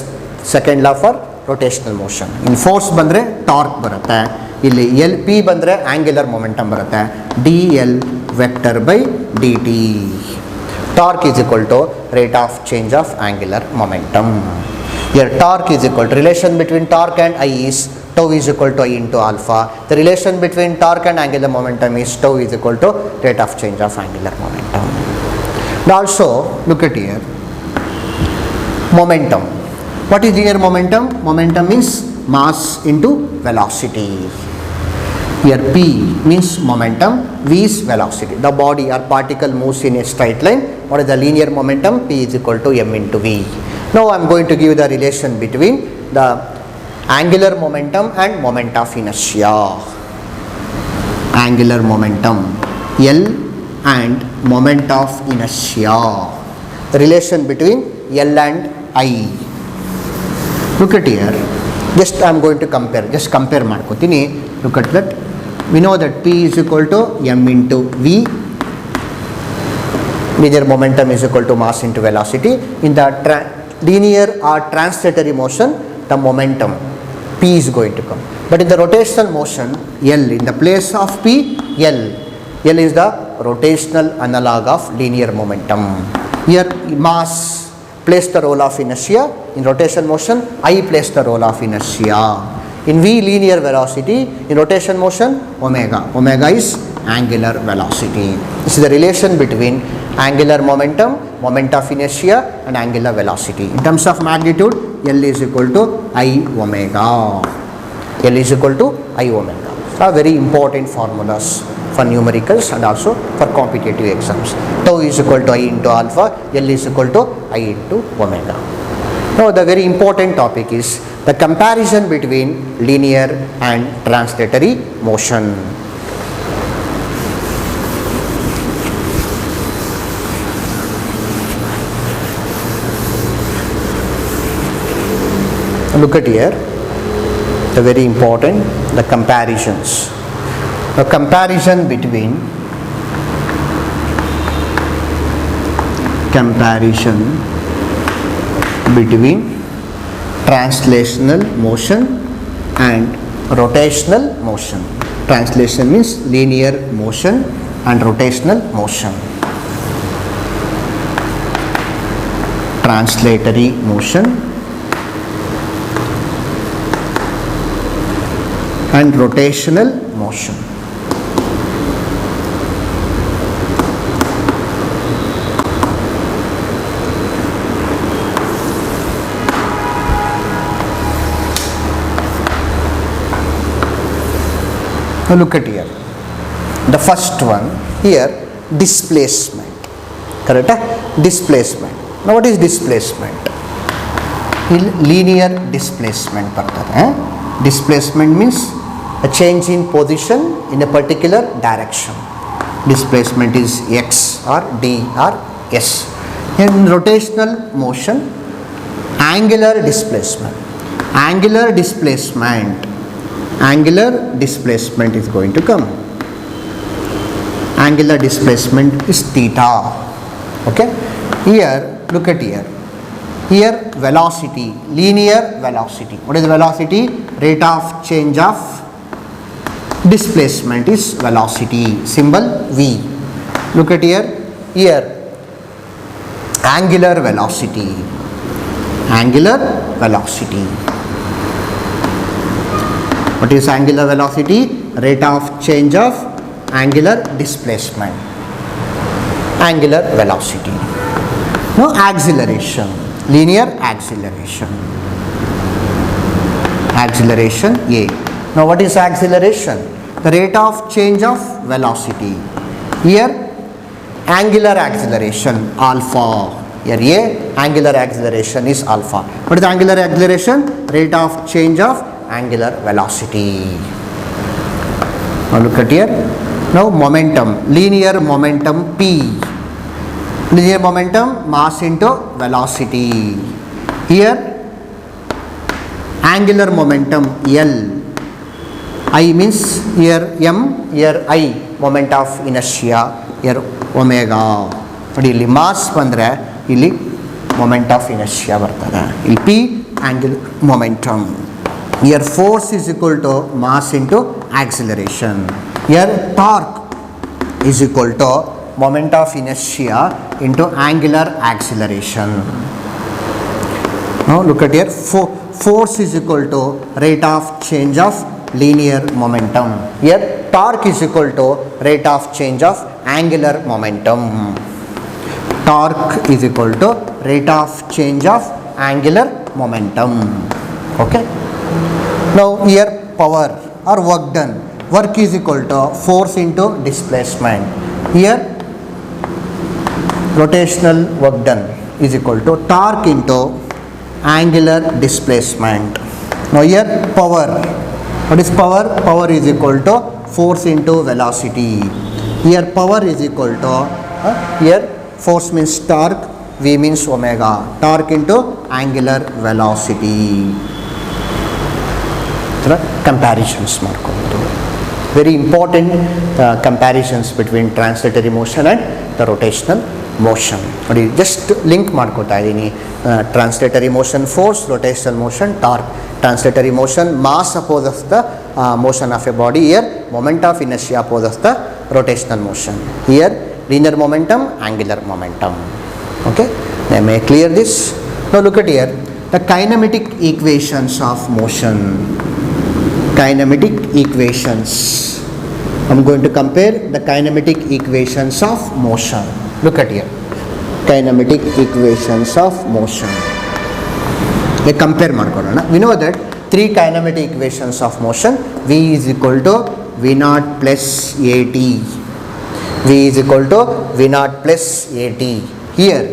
Speaker 1: second law for rotational motion. In force ಬಂದರೆ torque ಬರುತ್ತೆ, ಇಲ್ಲಿ L P ಬಂದರೆ angular momentum ಬರುತ್ತೆ, D L vector by D T. Torque is equal to rate of change of angular momentum. Here torque is equal to, relation between torque and I is tau is equal to I into alpha. The relation between torque and angular momentum is tau is equal to rate of change of angular momentum. Now also look at here, momentum. What is linear momentum? Momentum means mass into velocity. Here P means momentum, V is velocity. The body or particle moves in a straight line. What is the linear momentum? P is equal to m into V. Now I am going to give the relation between the angular momentum and moment of inertia. Angular momentum L and moment of inertia. The relation between L and I. Look at here. Just I am going to compare. Just compare ಮಾಡ್ಕೊತೀನಿ. Look at that. We know that P is equal to m into V. Linear momentum is equal to mass into velocity. In the linear or translatory motion, the momentum P is going to come. But in the rotational motion, L, in the place of P, L is the rotational analog of linear momentum. Here mass plays the role of inertia. In rotation motion, I plays the role of inertia. In V, linear velocity. In rotation motion, omega. Omega is angular velocity. This is the relation between angular momentum, moment of inertia and angular velocity. In terms of magnitude, L is equal to I omega. L is equal to I omega. So, very important formulas for numericals and also for competitive exams. Tau is equal to I into alpha, L is equal to I into omega. Now, the very important topic is the comparison between linear and translatory motion. Look at here, the very important, the comparisons. A comparison between translational motion and rotational motion. Translation means linear motion and rotational motion. Translatory motion and rotational motion. Now look at here. The first one here, displacement. Correct? Displacement. Now what is displacement? Linear displacement. Displacement means a change in position in a particular direction. Displacement is x or d or s. In rotational motion, angular displacement. Angular displacement is going to come. Angular displacement is theta. Okay. Here, look at here. Here, velocity, linear velocity. What is velocity? Rate of change of displacement is velocity. Symbol V. Look at here. Here, angular velocity. Angular velocity. What is angular velocity? Rate of change of angular displacement. Angular velocity. Now acceleration. Linear acceleration. Acceleration A. Now what is acceleration? The rate of change of velocity. Here angular acceleration alpha. Here A, angular acceleration is alpha. What is angular acceleration? Rate of change of angular velocity. Now look at here. Now momentum, linear momentum P. Linear momentum, mass into velocity. Here angular momentum L. I means here M, here I, moment of inertia, here omega. But ಇಲ್ಲಿ mass ಬಂದ್ರೆ ಇಲ್ಲಿ moment of inertia ಬರ್ತದೆ. ಇಲ್ಲಿ P angular momentum. Here force is equal to mass into acceleration. Here torque is equal to moment of inertia into angular acceleration. Now look at here, force is equal to rate of change of linear momentum. Here torque is equal to rate of change of angular momentum. Torque is equal to rate of change of angular momentum. Okay. Now here power or work done. Work is equal to force into displacement. Here rotational work done is equal to torque into angular displacement. Now here power. What is power? Power is equal to force into velocity. Here power is equal to here force means torque, V means omega. Torque into angular velocity. Comparisons ಮಾಡ್ಕೊಂಡು Very important comparisons between translatory motion and the rotational motion. ನೋಡಿ just link ಮಾಡ್ಕೋತಾ ಇದ್ದೀನಿ. Translatory motion force, rotational motion torque. Translatory motion mass opposes the motion of a body. Here moment of inertia opposes the rotational motion. Here linear momentum, angular momentum. Okay, let me clear this. Now look at here the kinematic equations of motion. Kinematic equations. I'm going to compare the kinematic equations of motion. Look at here. Kinematic equations of motion. We compare ಮಾಡ್ಕೊಳ್ಳೋಣ. We know that three kinematic equations of motion. V is equal to V naught plus AT. V is equal to V naught plus AT. Here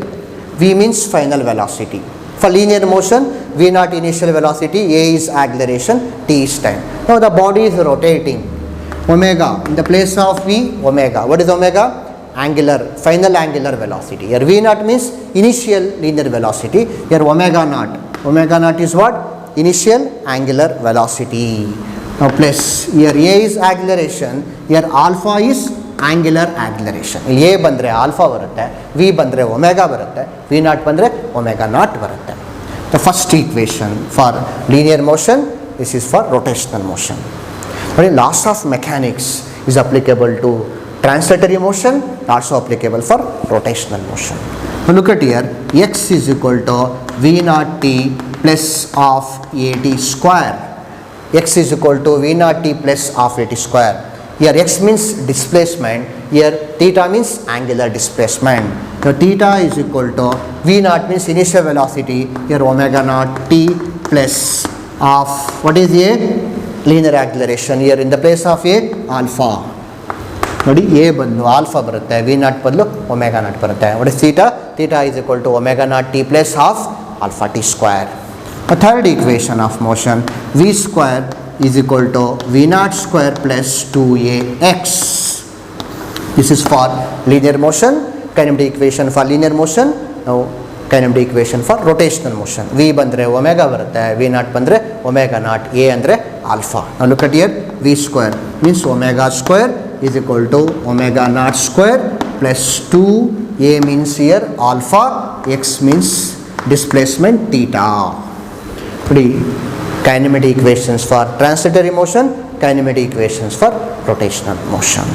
Speaker 1: V means final velocity. For linear motion, V naught initial velocity, A is acceleration, T is time. Now the body is rotating. Omega, in the place of V, omega. What is omega? Angular, final angular velocity. Here V naught means initial linear velocity. Here omega naught. Omega naught is what? Initial angular velocity. Now plus, here A is acceleration, here alpha is angular acceleration. ಇಲ್ಲಿ A ಬಂದರೆ alpha ಬರುತ್ತೆ, V ಬಂದರೆ omega ಬರುತ್ತೆ, V naught ಬಂದರೆ omega not ಬರುತ್ತೆ. The first equation for linear motion, this is for rotational motion. Laws of mechanics is applicable to translatory motion, also applicable for rotational motion. Now look at here, x is equal to V naught t plus of AT square. X is equal to V naught t plus of AT square. Here x means displacement, here theta means angular displacement. So theta is equal to V naught means initial velocity, here omega naught t plus of what is A? Linear acceleration. Here in the place of A, alpha. ನೋಡಿ A ಬದಲು alpha ಬರುತ್ತೆ, V naught ಬದಲು omega not ಬರುತ್ತೆ. what is theta? Theta is equal to omega naught t plus half alpha t square. The third equation of motion, V square is equal to V naught square plus 2AX. This is for linear motion, kinematic equation for linear motion. Now kinematic equation for rotational motion. V ಬಂದರೆ omega ಬರುತ್ತೆ, V naught ಬಂದರೆ omega not, A ಅಂದರೆ alpha. Now look at here, V square means omega square is equal to omega naught square plus 2, A means here alpha, X means displacement theta. Kinematic equations for translatory motion, kinematic equations for rotational motion.